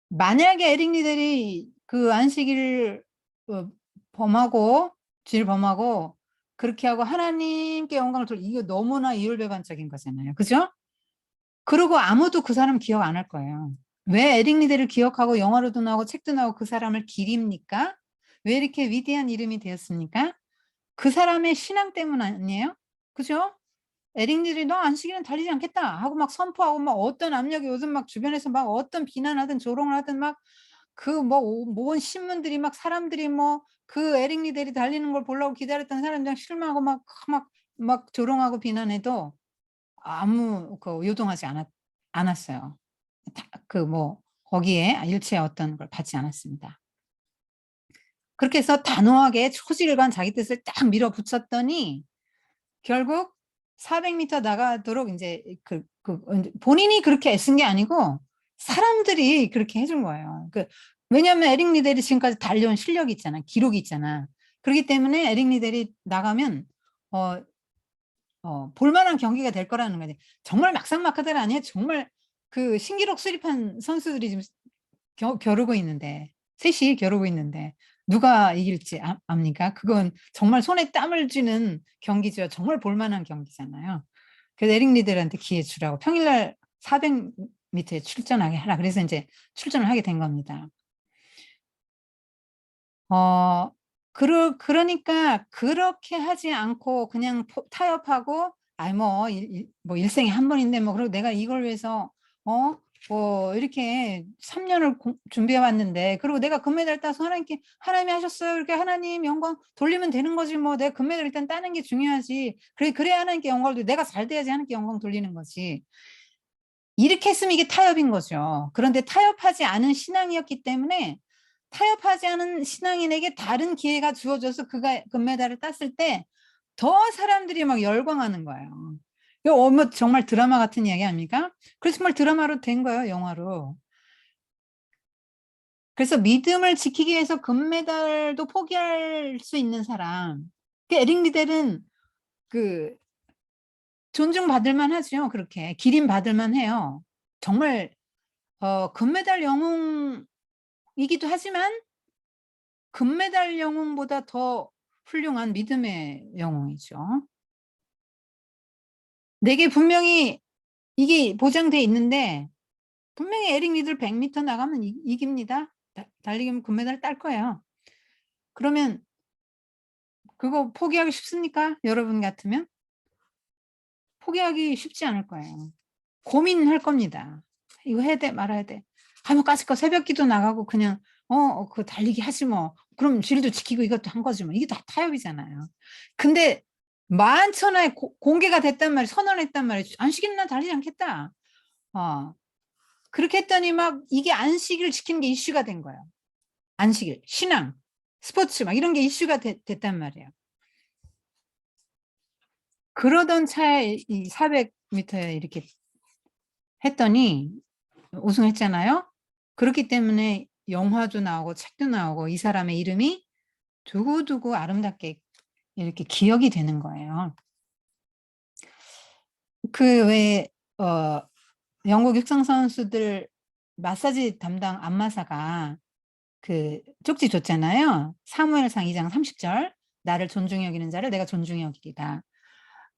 만약에 에릭 리들이 그 안식일을 어 범하고 주일 범하고 그렇게 하고 하나님께 영광을 이거 너무나 이율배반적인 거잖아요. 그죠? 그리고 아무도 그 사람 기억 안 할 거예요. 왜 에릭 리데를 기억하고 영화로도 나오고 책도 나오고 그 사람을 기립니까? 왜 이렇게 위대한 이름이 되었습니까? 그 사람의 신앙 때문 아니에요? 그죠? 에릭 리들이 "너 안식일은 달리지 않겠다." 하고 막 선포하고 막 어떤 압력이 요즘 막 주변에서 막 어떤 비난하든 조롱을 하든 막 그 뭐 모은 신문들이 막 사람들이 뭐 그 에릭 리들이 달리는 걸 보려고 기다렸던 사람들 실망하고 막 조롱하고 비난해도 아무 요동하지 않았어요. 다 거기에 일체의 어떤 걸 받지 않았습니다. 그렇게 해서 단호하게 초지일관 자기 뜻을 딱 밀어붙였더니 결국 400 미터 나가도록 인제 인제 본인이 그렇게 애쓴 게 아니고 사람들이 그렇게 해준 거예요. 왜냐하면 에릭 리델이 지금까지 달려온 실력이 있잖아. 기록이 있잖아. 그러기 때문에 에릭 리델이 나가면 어 볼 만한 경기가 될 거라는 거지. 정말 막상막하들 아니에요. 정말 그 신기록 수립한 선수들이 지금 겨루고 있는데 셋이 겨루고 있는데 누가 이길지 압니까? 그건 정말 손에 땀을 쥐는 경기죠. 정말 볼 만한 경기잖아요. 그래서 에릭 리들한테 기회 주라고 평일날 400 미터에 출전하게 하라. 그래서 인제 출전을 하게 된 겁니다. 그러니까 그렇게 하지 않고 그냥 타협하고 아이 뭐 일생에 한 번인데 뭐 그리고 내가 이걸 위해서 뭐 이렇게 3년을 준비해 왔는데 그리고 내가 금메달 따서 하나님께 하나님이 하셨어요. 이렇게 하나님 영광 돌리면 되는 거지 뭐 내가 금메달 일단 따는 게 중요하지. 그래야 하나님께 영광을 돌리고 내가 잘 돼야지 하나님께 영광 돌리는 거지. 이렇게 했으면 이게 타협인 거죠. 그런데 타협하지 않은 신앙이었기 때문에 타협하지 않은 신앙인에게 다른 기회가 주어져서 그가 금메달을 땄을 때 더 사람들이 막 열광하는 거예요. 이거 뭐 정말 드라마 같은 이야기 아닙니까? 그래서 정말 드라마로 된 거예요, 영화로. 그래서 믿음을 지키기 위해서 금메달도 포기할 수 있는 사람. 에릭 리델은 그 존중받을 만하죠. 그렇게 기림 받을 만해요. 정말 금메달 영웅이기도 하지만 금메달 영웅보다 더 훌륭한 믿음의 영웅이죠. 내게 분명히 이게 보장돼 있는데 분명히 에릭 리들 100m 나가면 이깁니다. 달리기면 금메달 딸 거예요. 그러면 그거 포기하기 쉽습니까? 여러분 같으면? 포기하기 쉽지 않을 거예요. 고민할 겁니다. 이거 해야 돼 말아야 돼. 뭐 까짓거 새벽기도 나가고 그냥 그 달리기 하지 뭐. 그럼 질도 지키고 이것도 한 거지 뭐. 이게 다 타협이잖아요. 근데 만천하에 공개가 됐단 말이에요. 선언했단 말이에요. 안식일은 난 달리지 않겠다. 그렇게 했더니 막 이게 안식일 지키는 게 이슈가 된 거예요. 안식일, 신앙, 스포츠 막 이런 게 이슈가 됐단 말이에요. 그러던 차에 이 400m에 이렇게 했더니 우승했잖아요. 그렇기 때문에 영화도 나오고 책도 나오고 이 사람의 이름이 두고두고 아름답게 이렇게 기억이 되는 거예요. 왜 영국 육상 선수들 마사지 담당 안마사가 쪽지 줬잖아요. 사무엘상 2장 30절 나를 존중히 여기는 자를 내가 존중히 여기리다.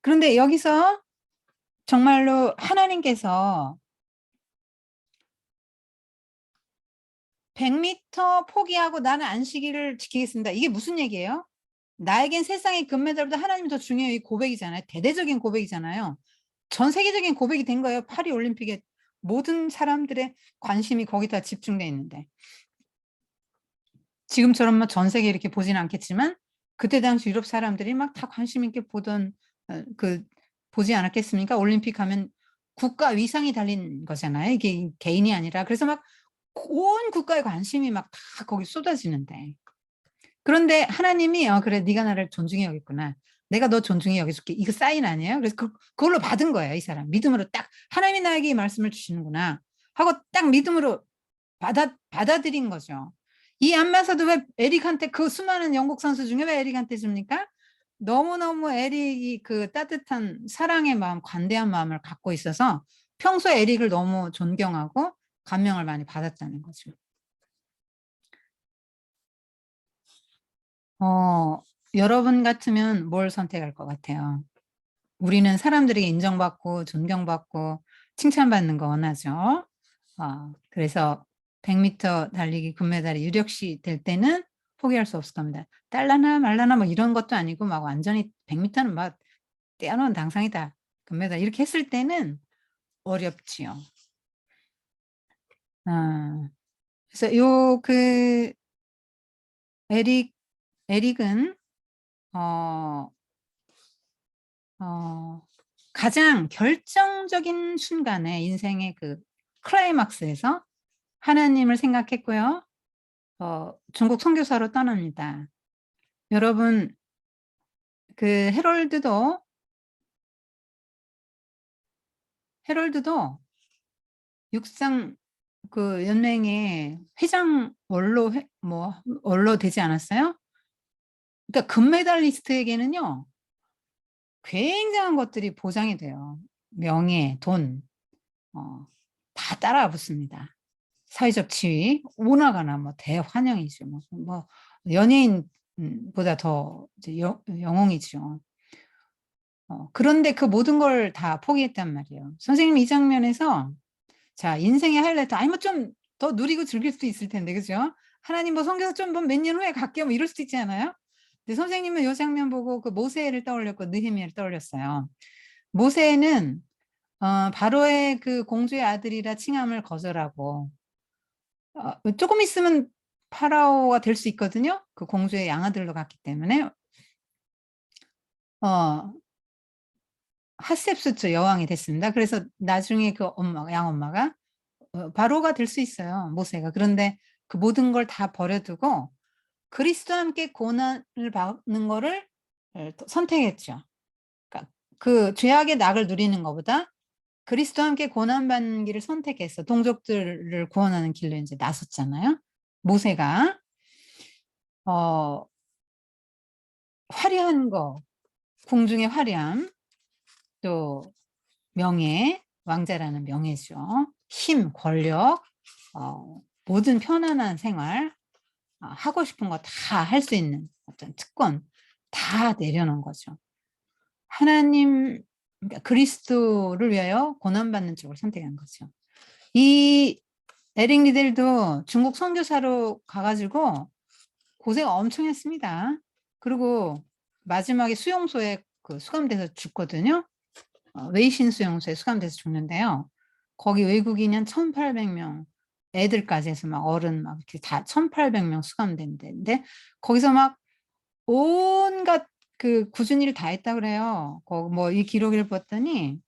그런데 여기서 정말로 하나님께서 100m 포기하고 나는 안식일을 지키겠습니다. 이게 무슨 얘기예요? 나에겐 세상의 금메달보다 하나님이 더 중요해요. 이 고백이잖아요. 대대적인 고백이잖아요. 전 세계적인 고백이 된 거예요. 파리 올림픽에 모든 사람들의 관심이 거기다 집중돼 있는데. 지금처럼 뭐 전 세계 이렇게 보지는 않겠지만 그때 당시 유럽 사람들이 막 다 관심 있게 보던 보지 않았겠습니까? 올림픽 하면 국가 위상이 달린 거잖아요. 이게 개인이 아니라. 그래서 막 온 국가의 관심이 막 다 거기 쏟아지는데. 그런데 하나님이 그래 네가 나를 존중해 여겼구나. 내가 너 존중해 여겨줄게. 이거 사인 아니에요? 그래서 그걸로 받은 거예요. 이 사람. 믿음으로 딱 하나님이 나에게 이 말씀을 주시는구나 하고 딱 믿음으로 받아들인 거죠. 이 안마사도 왜 에릭한테 그 수많은 영국 선수 중에 왜 에릭한테 줍니까? 너무너무 에릭이 그 따뜻한 사랑의 마음, 관대한 마음을 갖고 있어서 평소에 에릭을 너무 존경하고 감명을 많이 받았다는 거죠. 여러분 같으면 뭘 선택할 것 같아요? 우리는 사람들에게 인정받고 존경받고 칭찬받는 거 원하죠. 그래서 100m 달리기 금메달이 유력시 될 때는 포기할 수 없을 겁니다. 딸라나 말라나 뭐 이런 것도 아니고 막 완전히 100m는 막 떼어놓은 당상이다. 금메달 이렇게 했을 때는 어렵지요. 그래서 에릭은 가장 결정적인 순간에 인생의 클라이막스에서 하나님을 생각했고요. 중국 선교사로 떠납니다. 여러분 헤럴드도 육상 연맹의 회장 원로 되지 않았어요? 그러니까 금메달리스트에게는요. 굉장한 것들이 보장이 돼요. 명예, 돈 다 따라 붙습니다. 사회적 지위, 오나가나 뭐 대환영이죠. 뭐 연예인보다 더 영웅이죠. 그런데 그 모든 걸 다 포기했단 말이에요. 선생님 이 장면에서 자 인생의 하이라이트 뭐 좀 더 누리고 즐길 수도 있을 텐데 그죠? 하나님 뭐 선교사 좀 몇 년 후에 갈게요 뭐 이럴 수도 있지 않아요? 근데 선생님은 이 장면 보고 모세를 떠올렸고 느헤미야를 떠올렸어요. 모세는 바로의 그 공주의 아들이라 칭함을 거절하고 조금 있으면 파라오가 될 수 있거든요. 그 공주의 양아들로 갔기 때문에 핫셉수트 여왕이 됐습니다. 그래서 나중에 그 양엄마가 바로가 될 수 있어요, 모세가. 그런데 그 모든 걸 다 버려두고 그리스도와 함께 고난을 받는 거를 선택했죠. 그러니까 그 죄악의 낙을 누리는 것보다 그리스도와 함께 고난받는 길을 선택해서 동족들을 구원하는 길로 이제 나섰잖아요. 모세가 화려한 거, 궁중의 화려함, 또 명예, 왕자라는 명예죠. 힘, 권력, 모든 편안한 생활, 하고 싶은 거 다 할 수 있는 어떤 특권 다 내려놓은 거죠. 하나님, 그러니까 그리스도를 위하여 고난받는 쪽을 선택한 거죠. 이 에릭 리델도 중국 선교사로 가가지고 고생 엄청 했습니다. 그리고 마지막에 수용소에 수감돼서 죽거든요. 웨이신 수용소에 수감돼서 죽는데요. 거기 외국인이 한 1,800명, 애들까지 해서 막 어른 막 이렇게 다 1,800명 수감된데 거기서 막 온갖 그 굳은 일을 다 했다 그래요. 뭐 이 기록을 봤더니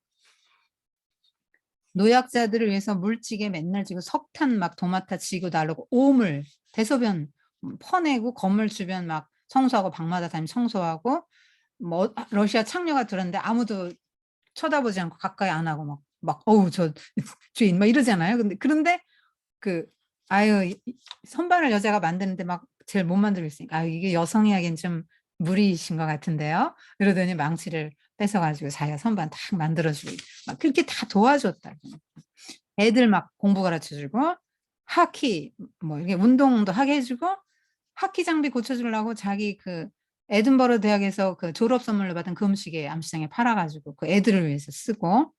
노약자들을 위해서 물찌개 맨날 지고 석탄 막 도맡아 지고 나르고 오물 대소변 퍼내고 건물 주변 막 청소하고 방마다 다니면 청소하고 뭐 러시아 창녀가 들었는데 아무도 쳐다보지 않고 가까이 안 하고 막 어우 저 주인 막 이러잖아요. 그런데 아유 선반을 여자가 만드는데 막 제일 못 만들고 있으니까 아유 이게 여성이 하기엔 좀 무리이신 것 같은데요. 이러더니 망치를 뺏어가지고 자기가 선반 딱 만들어주고 막 그렇게 다 도와줬다. 애들 막 공부 가르쳐주고 하키 뭐 이렇게 운동도 하게 해주고 하키 장비 고쳐주려고 자기 그 에든버러 대학에서 그 졸업 선물로 받은 금시계 암시장에 팔아가지고 그 애들을 위해서 쓰고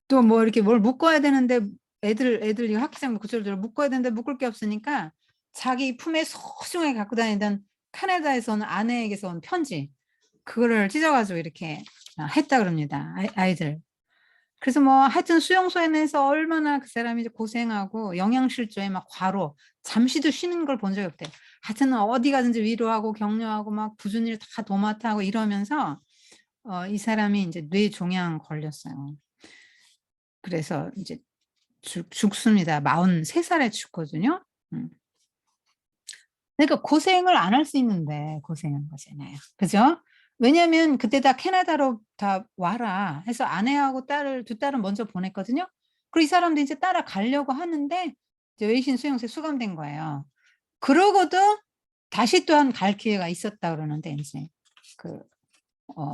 또 뭐 이렇게 뭘 묶어야 되는데 애들 이 하키 장비 고쳐주려고 묶어야 되는데 묶을 게 없으니까 자기 품에 소중하게 갖고 다니던 캐나다에서 온 아내에게서 온 편지 그거를 찢어가지고 이렇게 했다 그럽니다. 아이들. 그래서 뭐 하여튼 수용소에서 얼마나 그 사람이 이제 고생하고 영양실조에 막 과로 잠시도 쉬는 걸 본 적이 없대요. 하여튼 어디 가든지 위로하고 격려하고 막 굳은 일 다 도맡아 하고 이러면서 이 사람이 이제 뇌종양 걸렸어요. 그래서 이제 죽습니다. 43살에 죽거든요. 그러니까 고생을 안 할 수 있는데 고생한 거잖아요. 그죠? 왜냐면 그때 다 캐나다로 다 와라 해서 아내하고 두 딸은 먼저 보냈거든요. 그리고 이 사람도 이제 따라가려고 하는데 이제 웨이신 수용소에 수감된 거예요. 그러고도 다시 또한 갈 기회가 있었다 그러는데 인제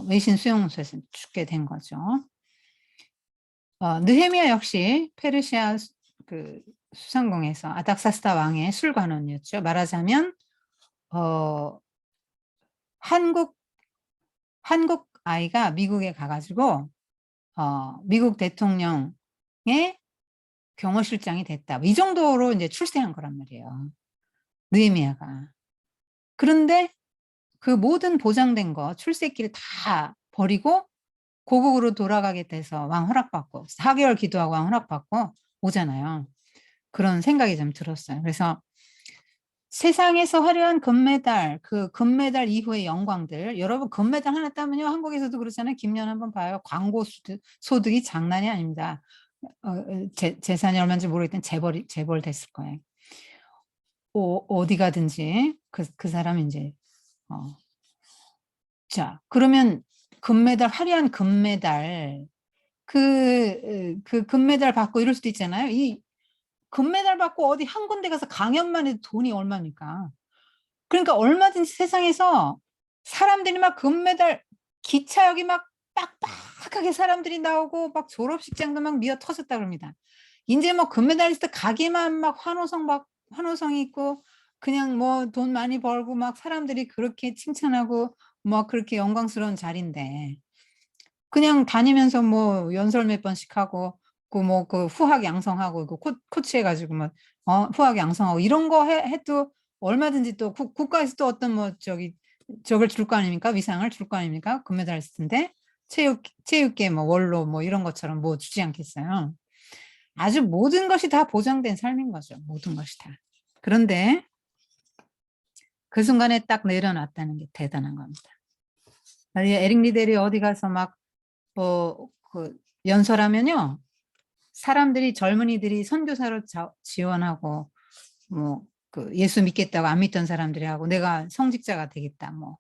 웨이신 수용소에서 죽게 된 거죠. 느헤미야 역시 페르시아 수상궁에서 아닥사스다 왕의 술관원이었죠. 말하자면 한국 아이가 미국에 가 가지고 미국 대통령의 경호실장이 됐다. 이 정도로 이제 출세한 거란 말이에요, 느헤미야가. 그런데 그 모든 보장된 거 출세길을 다 버리고 고국으로 돌아가게 돼서 왕 허락받고 4개월 기도하고 왕 허락받고 오잖아요. 그런 생각이 좀 들었어요. 그래서 세상에서 화려한 금메달, 그 금메달 이후의 영광들, 여러분 금메달 하나 따면요, 한국에서도 그렇잖아요. 김연 한번 봐요. 광고 소득이 장난이 아닙니다. 재산이 얼마인지 모르겠지만 재벌 됐을 거예요. 어디 가든지 그 사람이 이제 자, 그러면 화려한 금메달, 그 금메달 받고 이럴 수도 있잖아요. 이 금메달 받고 어디 한 군데 가서 강연만 해도 돈이 얼마입니까? 그러니까 얼마든지 세상에서 사람들이 막 금메달 기차역이 막 빡빡하게 사람들이 나오고 막 졸업식장도 막 미어 터졌다 그럽니다. 인제 뭐 금메달리스트 가기만 막 환호성이 있고 그냥 뭐 돈 많이 벌고 막 사람들이 그렇게 칭찬하고 뭐 그렇게 영광스러운 자리인데 그냥 다니면서 뭐 연설 몇 번씩 하고 후학 양성하고 코치해 가지고 뭐 후학 양성하고 이런 거 해도 얼마든지 또 국가에서 또 어떤 뭐 저걸 줄 거 아닙니까? 위상을 줄 거 아닙니까? 금메달리스트인데. 체육계 뭐 원로 뭐 이런 것처럼 뭐 주지 않겠어요. 아주 모든 것이 다 보장된 삶인 거죠. 모든 것이 다. 그런데 그 순간에 딱 내려놨다는 게 대단한 겁니다. 에릭 리델이 어디 가서 막 그 연설하면요. 사람들이 젊은이들이 선교사로 지원하고 뭐 그 예수 믿겠다고 안 믿던 사람들이 하고 내가 성직자가 되겠다 뭐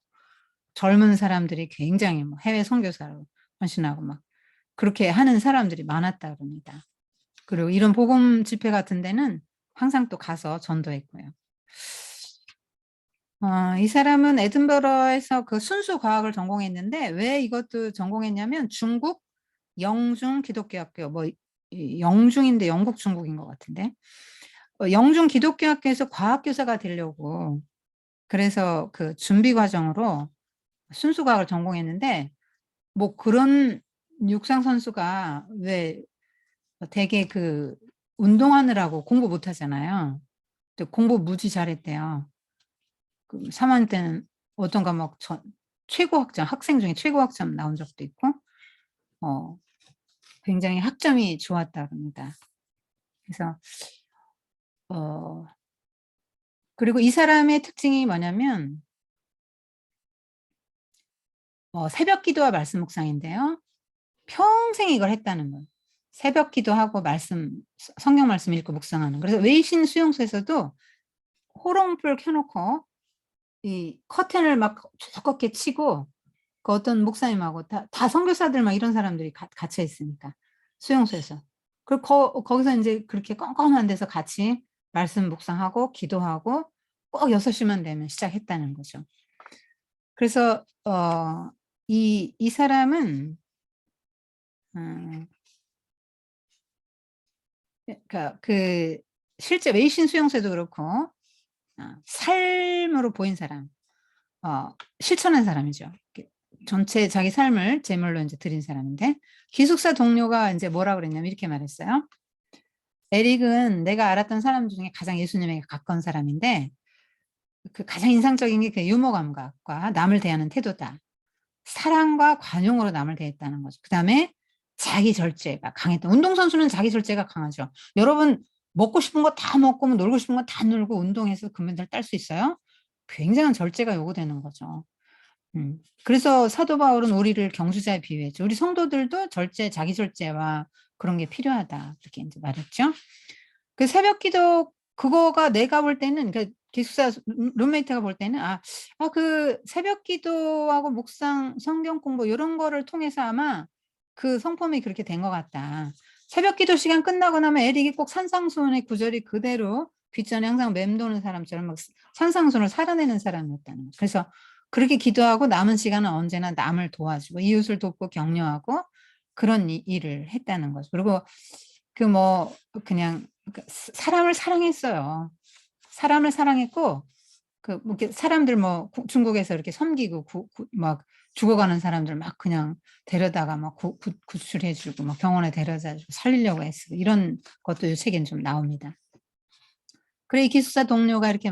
젊은 사람들이 굉장히 뭐 해외 선교사로 헌신하고 막 그렇게 하는 사람들이 많았다 그럽니다. 그리고 이런 복음 집회 같은 데는 항상 또 가서 전도했고요. 이 사람은 에든버러에서 그 순수 과학을 전공했는데 왜 이것도 전공했냐면 중국 영중 기독교학교 뭐 영중인데 영국 중국인 것 같은데 영중 기독교학교에서 과학교사가 되려고 그래서 그 준비 과정으로 순수 과학을 전공했는데 뭐 그런 육상 선수가 왜 되게 그 운동하느라고 공부 못 하잖아요. 공부 무지 잘했대요. 그 3학년 때는 어떤 과목 최고 학점, 학생 중에 최고 학점 나온 적도 있고, 굉장히 학점이 좋았다 그럽니다. 그래서, 그리고 이 사람의 특징이 뭐냐면, 새벽 기도와 말씀 묵상인데요. 평생 이걸 했다는 거예요. 새벽 기도하고 성경 말씀 읽고 묵상하는. 그래서 웨이신 수용소에서도 호롱불 켜놓고 이 커튼을 막 두껍게 치고 그 어떤 목사님하고 다 선교사들 막 이런 사람들이 갇혀 있으니까 수용소에서. 그리고 거기서 이제 그렇게 껌껌한 데서 같이 말씀 묵상하고 기도하고 꼭 6시만 되면 시작했다는 거죠. 그래서 이 사람은 그러니까 그 실제 웨이신 수용소도 그렇고 삶으로 보인 사람, 실천한 사람이죠. 전체 자기 삶을 제물로 이제 드린 사람인데 기숙사 동료가 이제 뭐라 그랬냐면 이렇게 말했어요. 에릭은 내가 알았던 사람 중에 가장 예수님에게 가까운 사람인데 그 가장 인상적인 게 그 유머 감각과 남을 대하는 태도다. 사랑과 관용으로 남을 대했다는 거죠. 그다음에 자기 절제가 강했던 운동선수는 자기 절제가 강하죠. 여러분 먹고 싶은 거 다 먹고 놀고 싶은 거 다 놀고 운동해서 금메달 딸 수 있어요? 굉장한 절제가 요구되는 거죠. 그래서 사도 바울은 우리를 경주자에 비유했죠. 우리 성도들도 자기 절제와 그런 게 필요하다. 이렇게 이제 말했죠. 그 새벽 기도 그거가 내가 볼 때는 그 기숙사 룸메이트가 볼 때는 그 새벽 기도하고 묵상, 성경 공부 요런 거를 통해서 아마 그 성품이 그렇게 된 것 같다. 새벽 기도 시간 끝나고 나면 에릭이 꼭 산상수훈의 구절이 그대로 귓전에 항상 맴도는 사람처럼 막 산상수훈을 살아내는 사람이었다는 거죠. 그래서 그렇게 기도하고 남은 시간은 언제나 남을 도와주고 이웃을 돕고 격려하고 그런 일을 했다는 거죠. 그리고 그냥 사람을 사랑했어요. 사람을 사랑했고 뭐 이렇게 사람들 중국에서 이렇게 섬기고 막 죽어가는 사람들 막 그냥 데려다가 막 구출해주고 막 병원에 데려다주고 살리려고 했어. 이런 것도 이 책엔 좀 나옵니다. 그래 기숙사 동료가 이렇게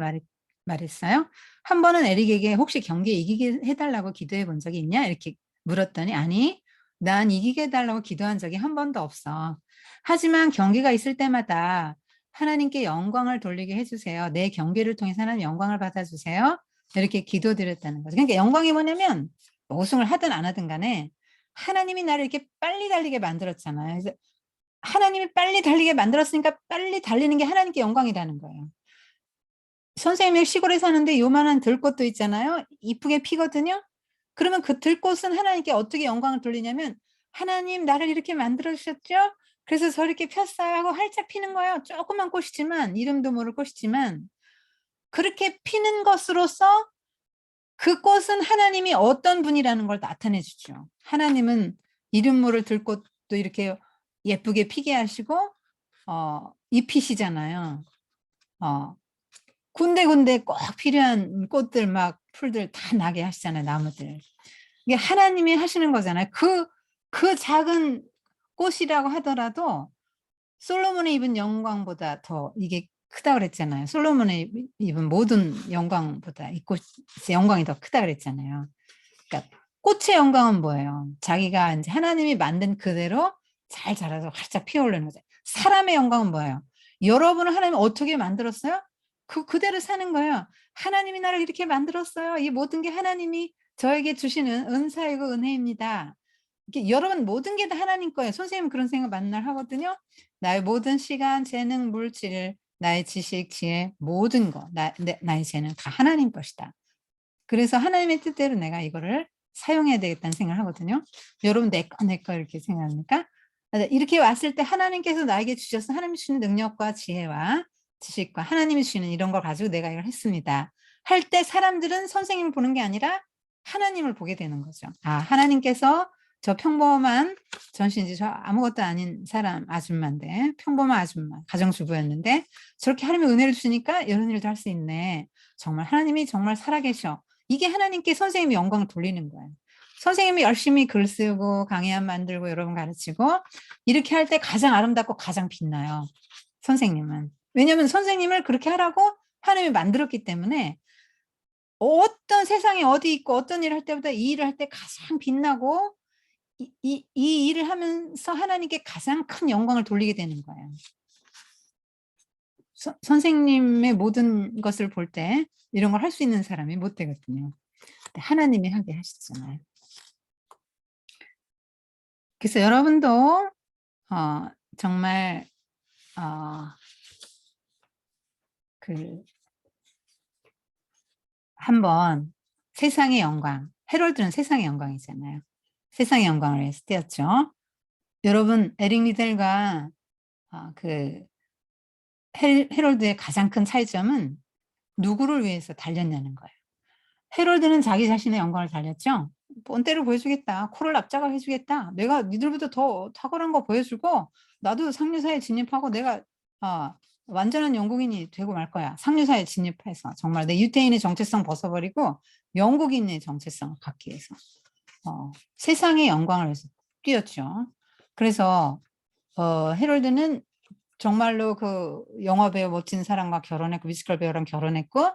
말했어요. 한 번은 에릭에게 혹시 경기에 이기게 해달라고 기도해 본 적이 있냐? 이렇게 물었더니 아니 난 이기게 해달라고 기도한 적이 한 번도 없어. 하지만 경기가 있을 때마다 하나님께 영광을 돌리게 해주세요. 내 경기를 통해서 하나님 영광을 받아주세요. 이렇게 기도드렸다는 거죠. 그러니까 영광이 뭐냐면 우승을 하든 안 하든 간에 하나님이 나를 이렇게 빨리 달리게 만들었잖아요. 그래서 하나님이 빨리 달리게 만들었으니까 빨리 달리는 게 하나님께 영광이라는 거예요. 선생님이 시골에 사는데 요만한 들꽃도 있잖아요. 이쁘게 피거든요. 그러면 그 들꽃은 하나님께 어떻게 영광을 돌리냐면 하나님 나를 이렇게 만들어 주셨죠? 그래서 저렇게 폈어요 하고 활짝 피는 거예요. 조그만 꽃이지만 이름도 모를 꽃이지만 그렇게 피는 것으로서 그 꽃은 하나님이 어떤 분이라는 걸 나타내 주죠. 하나님은 이름 모를 들꽃도 이렇게 예쁘게 피게 하시고 잎이시잖아요. 군데군데 꼭 필요한 꽃들 막 풀들 다 나게 하시잖아요. 나무들. 이게 하나님이 하시는 거잖아요. 그 작은 꽃이라고 하더라도 솔로몬이 입은 영광보다 더 이게 크다 그랬잖아요. 솔로몬이 입은 모든 영광보다 이 꽃의 영광이 더 크다 그랬잖아요. 그러니까 꽃의 영광은 뭐예요? 자기가 이제 하나님이 만든 그대로 잘 자라서 활짝 피어오르는 거죠. 사람의 영광은 뭐예요? 여러분을 하나님이 어떻게 만들었어요? 그대로 사는 거예요. 하나님이 나를 이렇게 만들었어요. 이 모든 게 하나님이 저에게 주시는 은사이고 은혜입니다. 이게 여러분 모든 게 다 하나님 거예요. 선생님은 그런 생각 만날 하거든요. 나의 모든 시간, 재능, 물질, 나의 지식, 지혜, 모든 거, 나의 재능 다 하나님 것이다. 그래서 하나님의 뜻대로 내가 이거를 사용해야 되겠다는 생각을 하거든요. 여러분 내 거 이렇게 생각합니까? 이렇게 왔을 때 하나님께서 나에게 주셔서 하나님이 주시는 능력과 지혜와 지식과 하나님이 주시는 이런 걸 가지고 내가 이걸 했습니다. 할 때 사람들은 선생님을 보는 게 아니라 하나님을 보게 되는 거죠. 아, 하나님께서 저 평범한 전신지 저 아무것도 아닌 사람 아줌마인데 평범한 아줌마 가정주부였는데 저렇게 하나님의 은혜를 주시니까 이런 일도 할 수 있네. 정말 하나님이 정말 살아계셔. 이게 하나님께 선생님이 영광을 돌리는 거예요. 선생님이 열심히 글 쓰고 강의안 만들고 여러분 가르치고 이렇게 할 때 가장 아름답고 가장 빛나요. 선생님은. 왜냐하면 선생님을 그렇게 하라고 하나님이 만들었기 때문에 어떤 세상에 어디 있고 어떤 일을 할 때보다 이 일을 할 때 가장 빛나고 이 일을 하면서 하나님께 가장 큰 영광을 돌리게 되는 거예요. 선생님의 모든 것을 볼 때 이런 걸 할 수 있는 사람이 못 되거든요. 하나님이 하게 하시잖아요. 그래서 여러분도 정말 한번 세상의 영광, 헤롤드는 세상의 영광이잖아요. 세상의 영광을 위해서 뛰었죠. 여러분 에릭 리델과 헤롤드의 가장 큰 차이점은 누구를 위해서 달렸냐는 거예요. 헤롤드는 자기 자신의 영광을 달렸죠. 본때를 보여주겠다. 코를 납작하게 해주겠다. 내가 니들보다 더 탁월한 거 보여주고 나도 상류사에 진입하고 내가 완전한 영국인이 되고 말 거야. 상류사에 진입해서 정말 내 유태인의 정체성 벗어버리고 영국인의 정체성을 갖기 위해서 세상의 영광을 위해서 뛰었죠. 그래서 헤롤드는 정말로 그 영화배우 멋진 사람과 결혼했고 뮤지컬 배우랑 결혼했고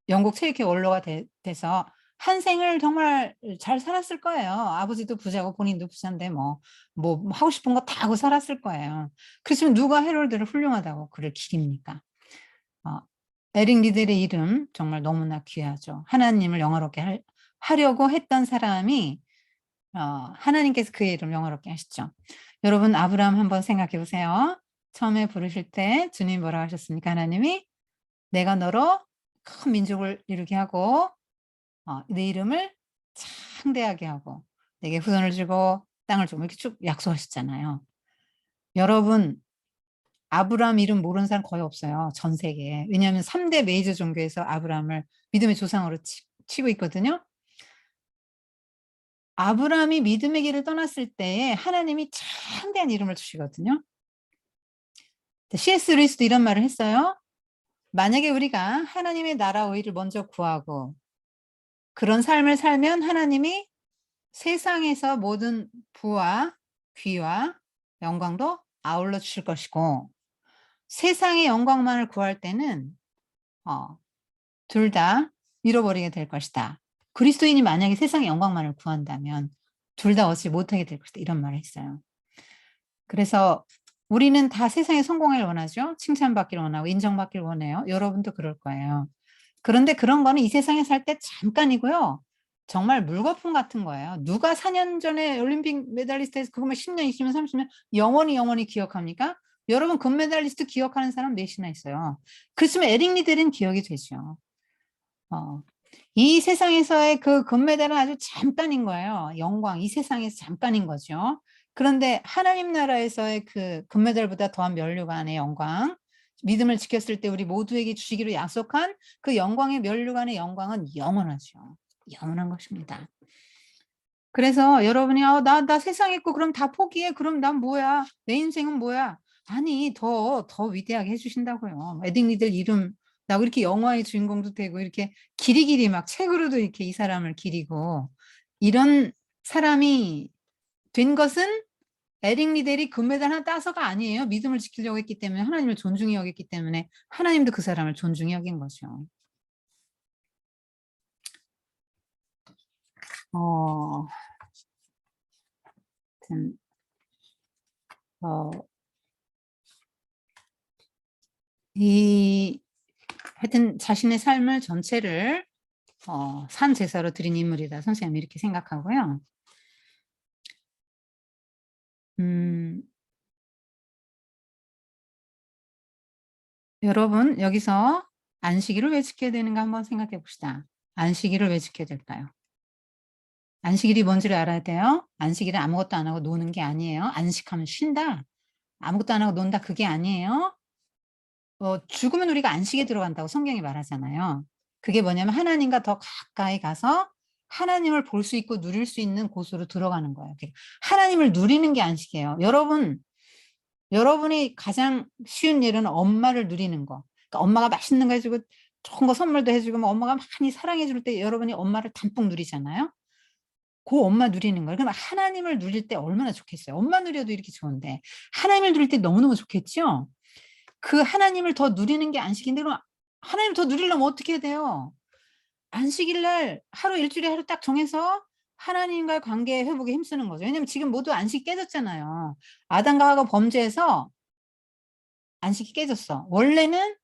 영국 체육회 원로가 돼서 한 생을 정말 잘 살았을 거예요. 아버지도 부자고 본인도 부자인데 뭐 하고 싶은 거 다 하고 살았을 거예요. 그렇지만 누가 헤롤드를 훌륭하다고 그를 기립니까? 에릭 리델의 이름 정말 너무나 귀하죠. 하나님을 영화롭게 하려고 했던 사람이 하나님께서 그의 이름을 영화롭게 하시죠. 여러분 아브라함 한번 생각해 보세요. 처음에 부르실 때 주님 뭐라고 하셨습니까? 하나님이 내가 너로 큰 민족을 이루게 하고 내 이름을 창대하게 하고 내게 후손을 주고 땅을 주고 이렇게 쭉 약속하셨잖아요. 여러분 아브라함 이름 모르는 사람 거의 없어요. 전 세계에. 왜냐하면 3대 메이저 종교에서 아브라함을 믿음의 조상으로 치고 있거든요. 아브라함이 믿음의 길을 떠났을 때에 하나님이 창대한 이름을 주시거든요. C.S. 루이스도 이런 말을 했어요. 만약에 우리가 하나님의 나라 의를 먼저 구하고 그런 삶을 살면 하나님이 세상에서 모든 부와 귀와 영광도 아울러 주실 것이고 세상의 영광만을 구할 때는 둘 다 잃어버리게 될 것이다. 그리스도인이 만약에 세상의 영광만을 구한다면 둘 다 얻지 못하게 될 것이다. 이런 말을 했어요. 그래서 우리는 다 세상에 성공을 원하죠. 칭찬받기를 원하고 인정받기를 원해요. 여러분도 그럴 거예요. 그런데 그런 거는 이 세상에 살 때 잠깐이고요. 정말 물거품 같은 거예요. 누가 4년 전에 올림픽 메달리스트에서 그거만 10년, 20년, 30년 영원히 기억합니까? 여러분 금메달리스트 기억하는 사람 몇이나 있어요. 그렇지만 에릭 리델은 기억이 되죠. 이 세상에서의 그 금메달은 아주 잠깐인 거예요. 영광, 이 세상에서 잠깐인 거죠. 그런데 하나님 나라에서의 그 금메달보다 더한 면류관의 영광, 믿음을 지켰을 때 우리 모두에게 주시기로 약속한 그 영광의 면류관의 영광은 영원하죠. 영원한 것입니다. 그래서 여러분이 나 세상 있고 그럼 다 포기해. 그럼 난 뭐야? 내 인생은 뭐야? 아니 더 위대하게 해주신다고요. 에릭 리델 이름 나 이렇게 영화의 주인공도 되고 이렇게 길이길이 막 책으로도 이렇게 이 사람을 기리고 이런 사람이 된 것은 에릭 리델이 금메달 하나 따서가 아니에요. 믿음을 지키려고 했기 때문에 하나님을 존중히 여겼기 때문에 하나님도 그 사람을 존중히 여긴 거죠. 어, 하여튼, 어, 이, 하여튼 자신의 삶을 전체를 산 제사로 드린 인물이다. 선생님 이렇게 생각하고요. 음, 여러분 여기서 안식일을 왜 지켜야 되는가 한번 생각해 봅시다. 안식일을 왜 지켜야 될까요? 안식일이 뭔지를 알아야 돼요. 안식일은 아무것도 안 하고 노는 게 아니에요. 안식하면 쉰다. 아무것도 안 하고 논다 그게 아니에요. 죽으면 우리가 안식에 들어간다고 성경이 말하잖아요. 그게 뭐냐면 하나님과 더 가까이 가서 하나님을 볼 수 있고 누릴 수 있는 곳으로 들어가는 거예요. 하나님을 누리는 게 안식이에요. 여러분이 가장 쉬운 일은 엄마를 누리는 거. 그러니까 엄마가 맛있는 거 해주고 좋은 거 선물도 해주고 뭐 엄마가 많이 사랑해 줄 때 여러분이 엄마를 담뿍 누리잖아요. 그 엄마 누리는 거예요. 그럼 하나님을 누릴 때 얼마나 좋겠어요. 엄마 누려도 이렇게 좋은데 하나님을 누릴 때 너무너무 좋겠죠. 그 하나님을 더 누리는 게 안식인데 그럼 하나님 더 누리려면 어떻게 해야 돼요? 안식일 날 하루 일주일에 하루 딱 정해서 하나님과의 관계 회복에 힘쓰는 거죠. 왜냐면 지금 모두 안식 깨졌잖아요. 아담과 하와가 범죄해서 안식이 깨졌어. 원래는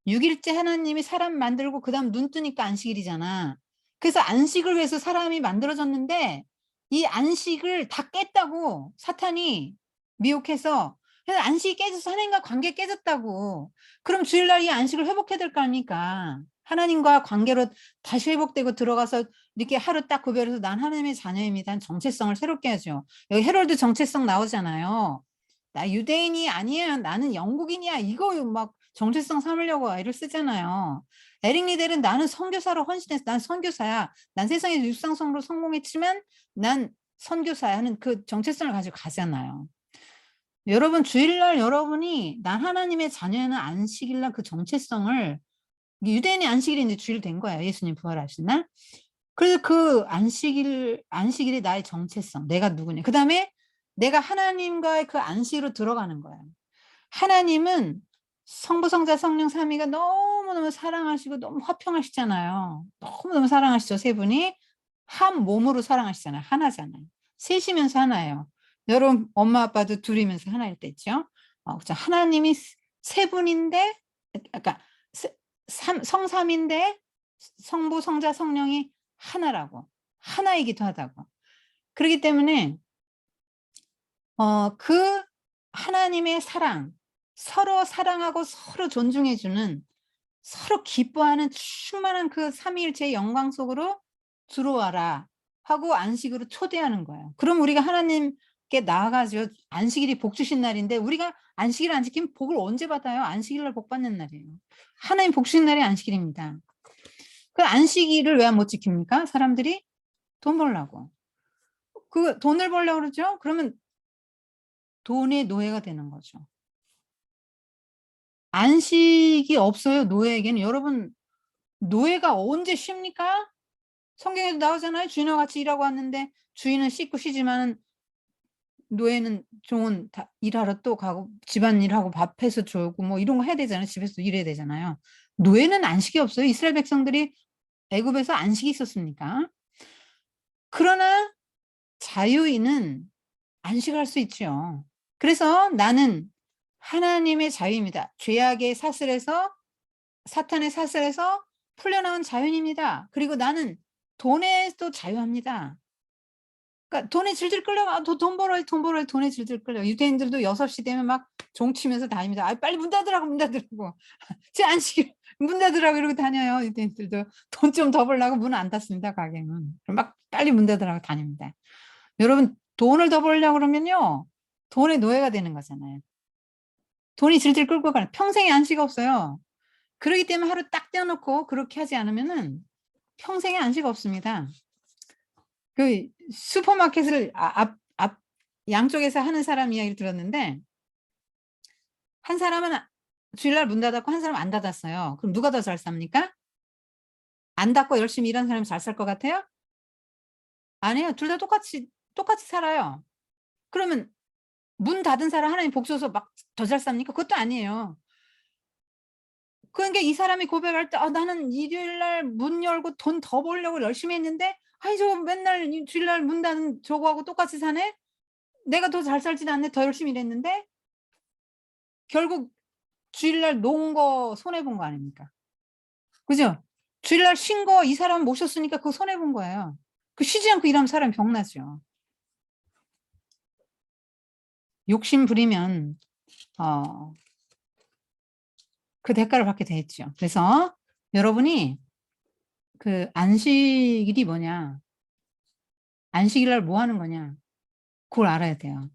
6일째 하나님이 사람 만들고 그다음 눈 뜨니까 안식일이잖아. 그래서 안식을 위해서 사람이 만들어졌는데 이 안식을 다 깼다고 사탄이 미혹해서 그래서 안식이 깨져서 하나님과 관계 깨졌다고. 그럼 주일날 이 안식을 회복해야 될 거 아닙니까? 하나님과 관계로 다시 회복되고 들어가서 이렇게 하루 딱 구별해서 난 하나님의 자녀입니다. 정체성을 새롭게 하죠. 여기 헤롤드 정체성 나오잖아요. 나 유대인이 아니야. 나는 영국인이야. 이거 막 정체성 삼으려고 애를 쓰잖아요. 에릭 리델은 나는 선교사로 헌신했어. 난 선교사야. 난 세상에서 육상성으로 성공했지만 난 선교사야 하는 그 정체성을 가지고 가잖아요. 여러분 주일날 여러분이 난 하나님의 자녀는 안식일날 그 정체성을 유대인이 안식일이 이제 주일 된 거예요. 예수님 부활하신 날. 그래서 그 안식일이 나의 정체성, 내가 누구냐. 그 다음에 내가 하나님과의 그 안식으로 들어가는 거야. 하나님은 성부, 성자, 성령 삼위가 너무너무 사랑하시고 너무 화평하시잖아요. 너무너무 사랑하시죠. 세 분이 한 몸으로 사랑하시잖아요. 하나잖아요. 셋이면서 하나예요. 여러분 엄마 아빠도 둘이면서 하나일 때 있죠. 그렇죠. 하나님이 세 분인데 그러니까 성삼인데 성부, 성자, 성령이 하나라고. 하나이기도 하다고. 그렇기 때문에 그 하나님의 사랑, 서로 사랑하고 서로 존중해 주는 서로 기뻐하는 충만한 그 삼위일체의 영광 속으로 들어와라 하고 안식으로 초대하는 거예요. 그럼 우리가 하나님께 나아가죠. 안식일이 복 주신 날인데 우리가 안식일 안 지키면 복을 언제 받아요? 안식일 날 복 받는 날이에요. 하나님 복 주신 날이 안식일입니다. 그 안식일을 왜 못 지킵니까? 사람들이 돈 벌려고. 그 돈을 벌려고 그러죠? 그러면 돈의 노예가 되는 거죠. 안식이 없어요, 노예에게는. 여러분, 노예가 언제 쉽니까? 성경에도 나오잖아요. 주인과 같이 일하고 왔는데 주인은 씻고 쉬지만 노예는 종은 다 일하러 또 가고 집안일하고 밥해서 주고 뭐 이런 거 해야 되잖아요. 집에서 일해야 되잖아요. 노예는 안식이 없어요. 이스라엘 백성들이 애굽에서 안식이 있었습니까? 그러나 자유인은 안식할 수 있죠. 그래서 나는 하나님의 자유입니다. 죄악의 사슬에서 사탄의 사슬에서 풀려나온 자유인입니다. 그리고 나는 돈에도 자유합니다. 그러니까 돈에 질질 끌려가. 돈 벌어야 돈 벌어야 돈에 질질 끌려. 유대인들도 6시 되면 막 종치면서 다닙니다. 아, 빨리 문 닫으라고 문 닫으라고. 제 안식 문 닫으라고 이러고 다녀요. 유대인들도 돈 좀 더 벌려고 문 안 닫습니다. 가게는. 그럼 막 빨리 문 닫으라고 다닙니다. 여러분 돈을 더 벌려고 그러면요. 돈의 노예가 되는 거잖아요. 돈이 질질 끌고 가는 평생에 안식 없어요. 그러기 때문에 하루 딱 떼어놓고 그렇게 하지 않으면은 평생에 안식 없습니다. 그 슈퍼마켓을 앞 양쪽에서 하는 사람 이야기를 들었는데 한 사람은 주일날 문 닫았고 한 사람은 안 닫았어요. 그럼 누가 더 잘 삽니까? 안 닫고 열심히 일하는 사람이 잘 살 것 같아요? 아니에요. 둘 다 똑같이 살아요. 그러면 문 닫은 사람 하나님 복 줘서 막 더 잘 삽니까? 그것도 아니에요. 그러니까 이 사람이 고백할 때 나는 일요일 날 문 열고 돈 더 벌려고 열심히 했는데 아니 저거 맨날 주일날 문 닫은 저거하고 똑같이 사네? 내가 더 잘 살진 않네. 더 열심히 일했는데 결국 주일날 놓은 거 손해 본 거 아닙니까? 그죠? 주일날 쉰 거 이 사람 모셨으니까 그거 손해 본 거예요. 그 쉬지 않고 일하면 사람이 병나죠. 욕심 부리면 어 그 대가를 받게 돼 있죠. 그래서 여러분이 그 안식일이 뭐냐, 안식일 날 뭐 하는 거냐, 그걸 알아야 돼요.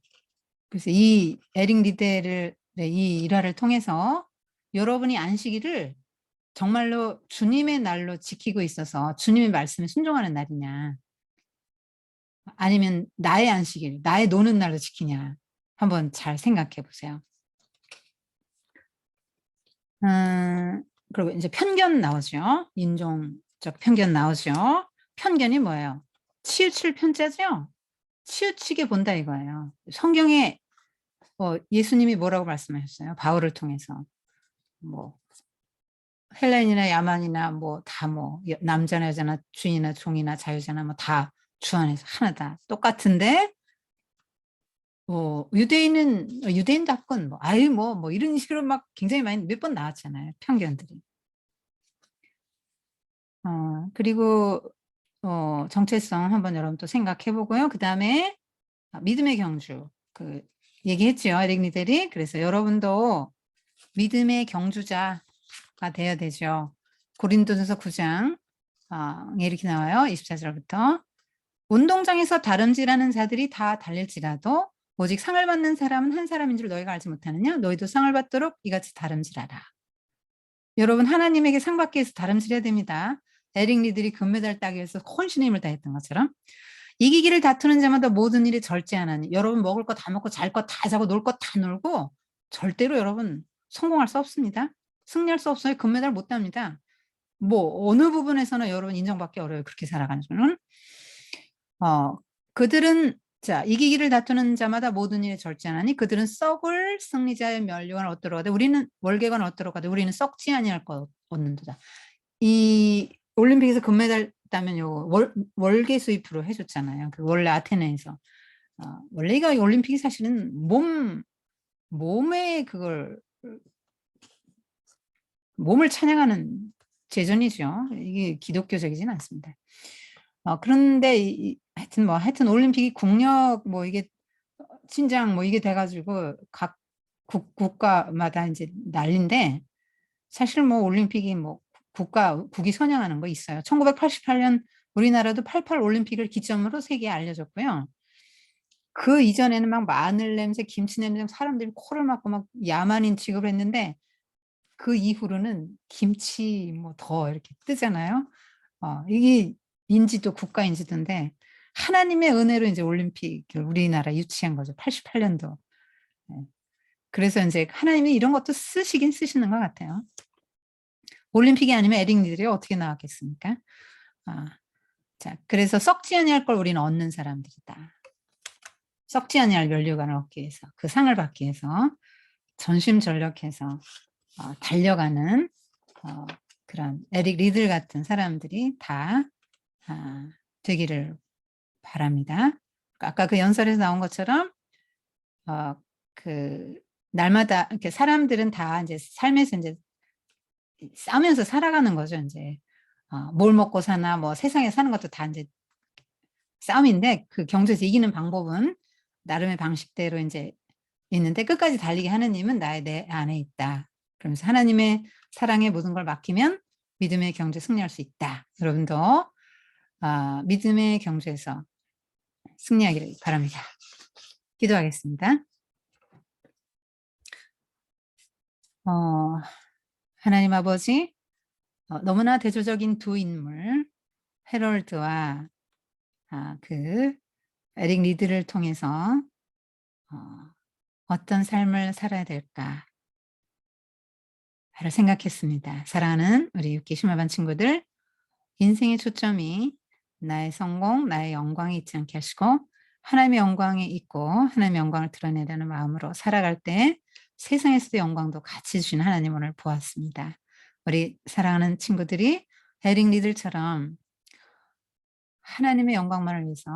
그래서 이 에릭 리데를 이 일화를 통해서 여러분이 안식일을 정말로 주님의 날로 지키고 있어서 주님의 말씀에 순종하는 날이냐, 아니면 나의 안식일, 나의 노는 날로 지키냐, 한번 잘 생각해 보세요. 그리고 이제 편견 나오죠. 인종적 편견 나오죠. 편견이 뭐예요? 치우칠 편자죠. 치우치게 본다 이거예요. 성경에 예수님이 뭐라고 말씀하셨어요? 바울을 통해서 뭐 헬렌이나 야만이나 뭐 다 뭐 남자나 여자나 주인이나 종이나 자유자나 뭐 다 주 안에서 하나다 똑같은데, 유대인답건 뭐 아유 뭐 이런 식으로 막 굉장히 많이 몇 번 나왔잖아요, 편견들이. 그리고 정체성 한번 여러분 또 생각해 보고요. 그다음에 믿음의 경주 얘기했죠, 에릭 리델이. 그래서 여러분도 믿음의 경주자가 돼야 되죠. 고린도전서 9장 이렇게 나와요. 24절부터. 운동장에서 다름질하는 자들이 다 달릴지라도 오직 상을 받는 사람은 한 사람인 줄 너희가 알지 못하느냐? 너희도 상을 받도록 이같이 다름질하라. 여러분 하나님에게 상 받기 위해서 다름질해야 됩니다. 에릭 리들이 금메달 따기 위해서 혼신의 힘을 다했던 것처럼 이기기를 다투는 자마다 모든 일이 절제하나니. 여러분 먹을 거 다 먹고 잘 거 다 자고 놀 거 다 놀고 절대로 여러분 성공할 수 없습니다. 승리할 수 없어요. 금메달 못 땁니다. 뭐 어느 부분에서는 여러분 인정받기 어려워요. 그렇게 살아가는 줄은. 그들은 이기기를 다투는 자마다 모든 일에 절제하나니 그들은 썩을 승리자의 면류관을 얻도록 하되 우리는 월계관을 얻도록 하되 우리는 썩지 아니할 것 얻는도다. 이 올림픽에서 금메달 따면 요거 월계 수입으로 해줬잖아요. 그 원래 아테네에서. 원래 이거 올림픽이 사실은 몸에 몸을 찬양하는 제전이죠. 이게 기독교적이진 않습니다. 그런데 하여튼 올림픽이 국력 이게 신장 이게 돼가지고 각 국가마다 이제 난리인데, 사실 올림픽이 국이 선양하는 거 있어요. 1988년 우리나라도 88 올림픽을 기점으로 세계에 알려졌고요. 그 이전에는 막 마늘 냄새, 김치 냄새, 사람들이 코를 막고 막 야만인 취급을 했는데 그 이후로는 김치 더 이렇게 뜨잖아요. 이게 인지도, 국가 인지도인데 하나님의 은혜로 이제 올림픽을 우리나라 유치한 거죠. 88년도. 그래서 이제 하나님이 이런 것도 쓰시긴 쓰시는 것 같아요. 올림픽이 아니면 에릭 리들이 어떻게 나왔겠습니까? 그래서 썩지 아니할 걸 우리는 얻는 사람들이다. 썩지 아니할 면류관을 얻기 위해서, 그 상을 받기 위해서 전심전력해서 달려가는 그런 에릭 리들 같은 사람들이 다 되기를 바랍니다. 아까 그 연설에서 나온 것처럼 그 날마다 이렇게 사람들은 다 이제 삶에서 이제 싸우면서 살아가는 거죠. 이제 뭘 먹고 사나 세상에 사는 것도 다 이제 싸움인데 그 경주에서 이기는 방법은 나름의 방식대로 이제 있는데 끝까지 달리게 하느님은 내 안에 있다. 그러면서 하나님의 사랑에 모든 걸 맡기면 믿음의 경주에 승리할 수 있다. 여러분도 믿음의 경주에서 승리하기를 바랍니다. 기도하겠습니다. 하나님 아버지, 너무나 대조적인 두 인물, 헤럴드와 그 에릭 리드를 통해서 어떤 삶을 살아야 될까를 생각했습니다. 사랑하는 우리 육기 심화반 친구들, 인생의 초점이 나의 성공, 나의 영광에 있지 않게 하시고 하나님의 영광에 있고 하나님의 영광을 드러내려는 마음으로 살아갈 때 세상에서도 영광도 같이 주시는 하나님 오늘 보았습니다. 우리 사랑하는 친구들이 에릭 리들처럼 하나님의 영광만을 위해서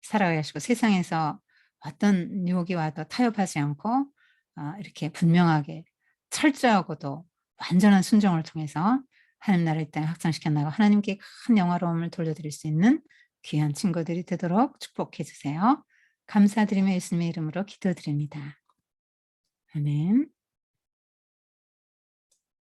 살아가야 하시고 세상에서 어떤 유혹이 와도 타협하지 않고 이렇게 분명하게 철저하고도 완전한 순종을 통해서 하나님 나라를 이 땅에 확장시켜 나가고 하나님께 큰 영화로움을 돌려드릴 수 있는 귀한 친구들이 되도록 축복해 주세요. 감사드리며 예수님의 이름으로 기도드립니다. 아멘.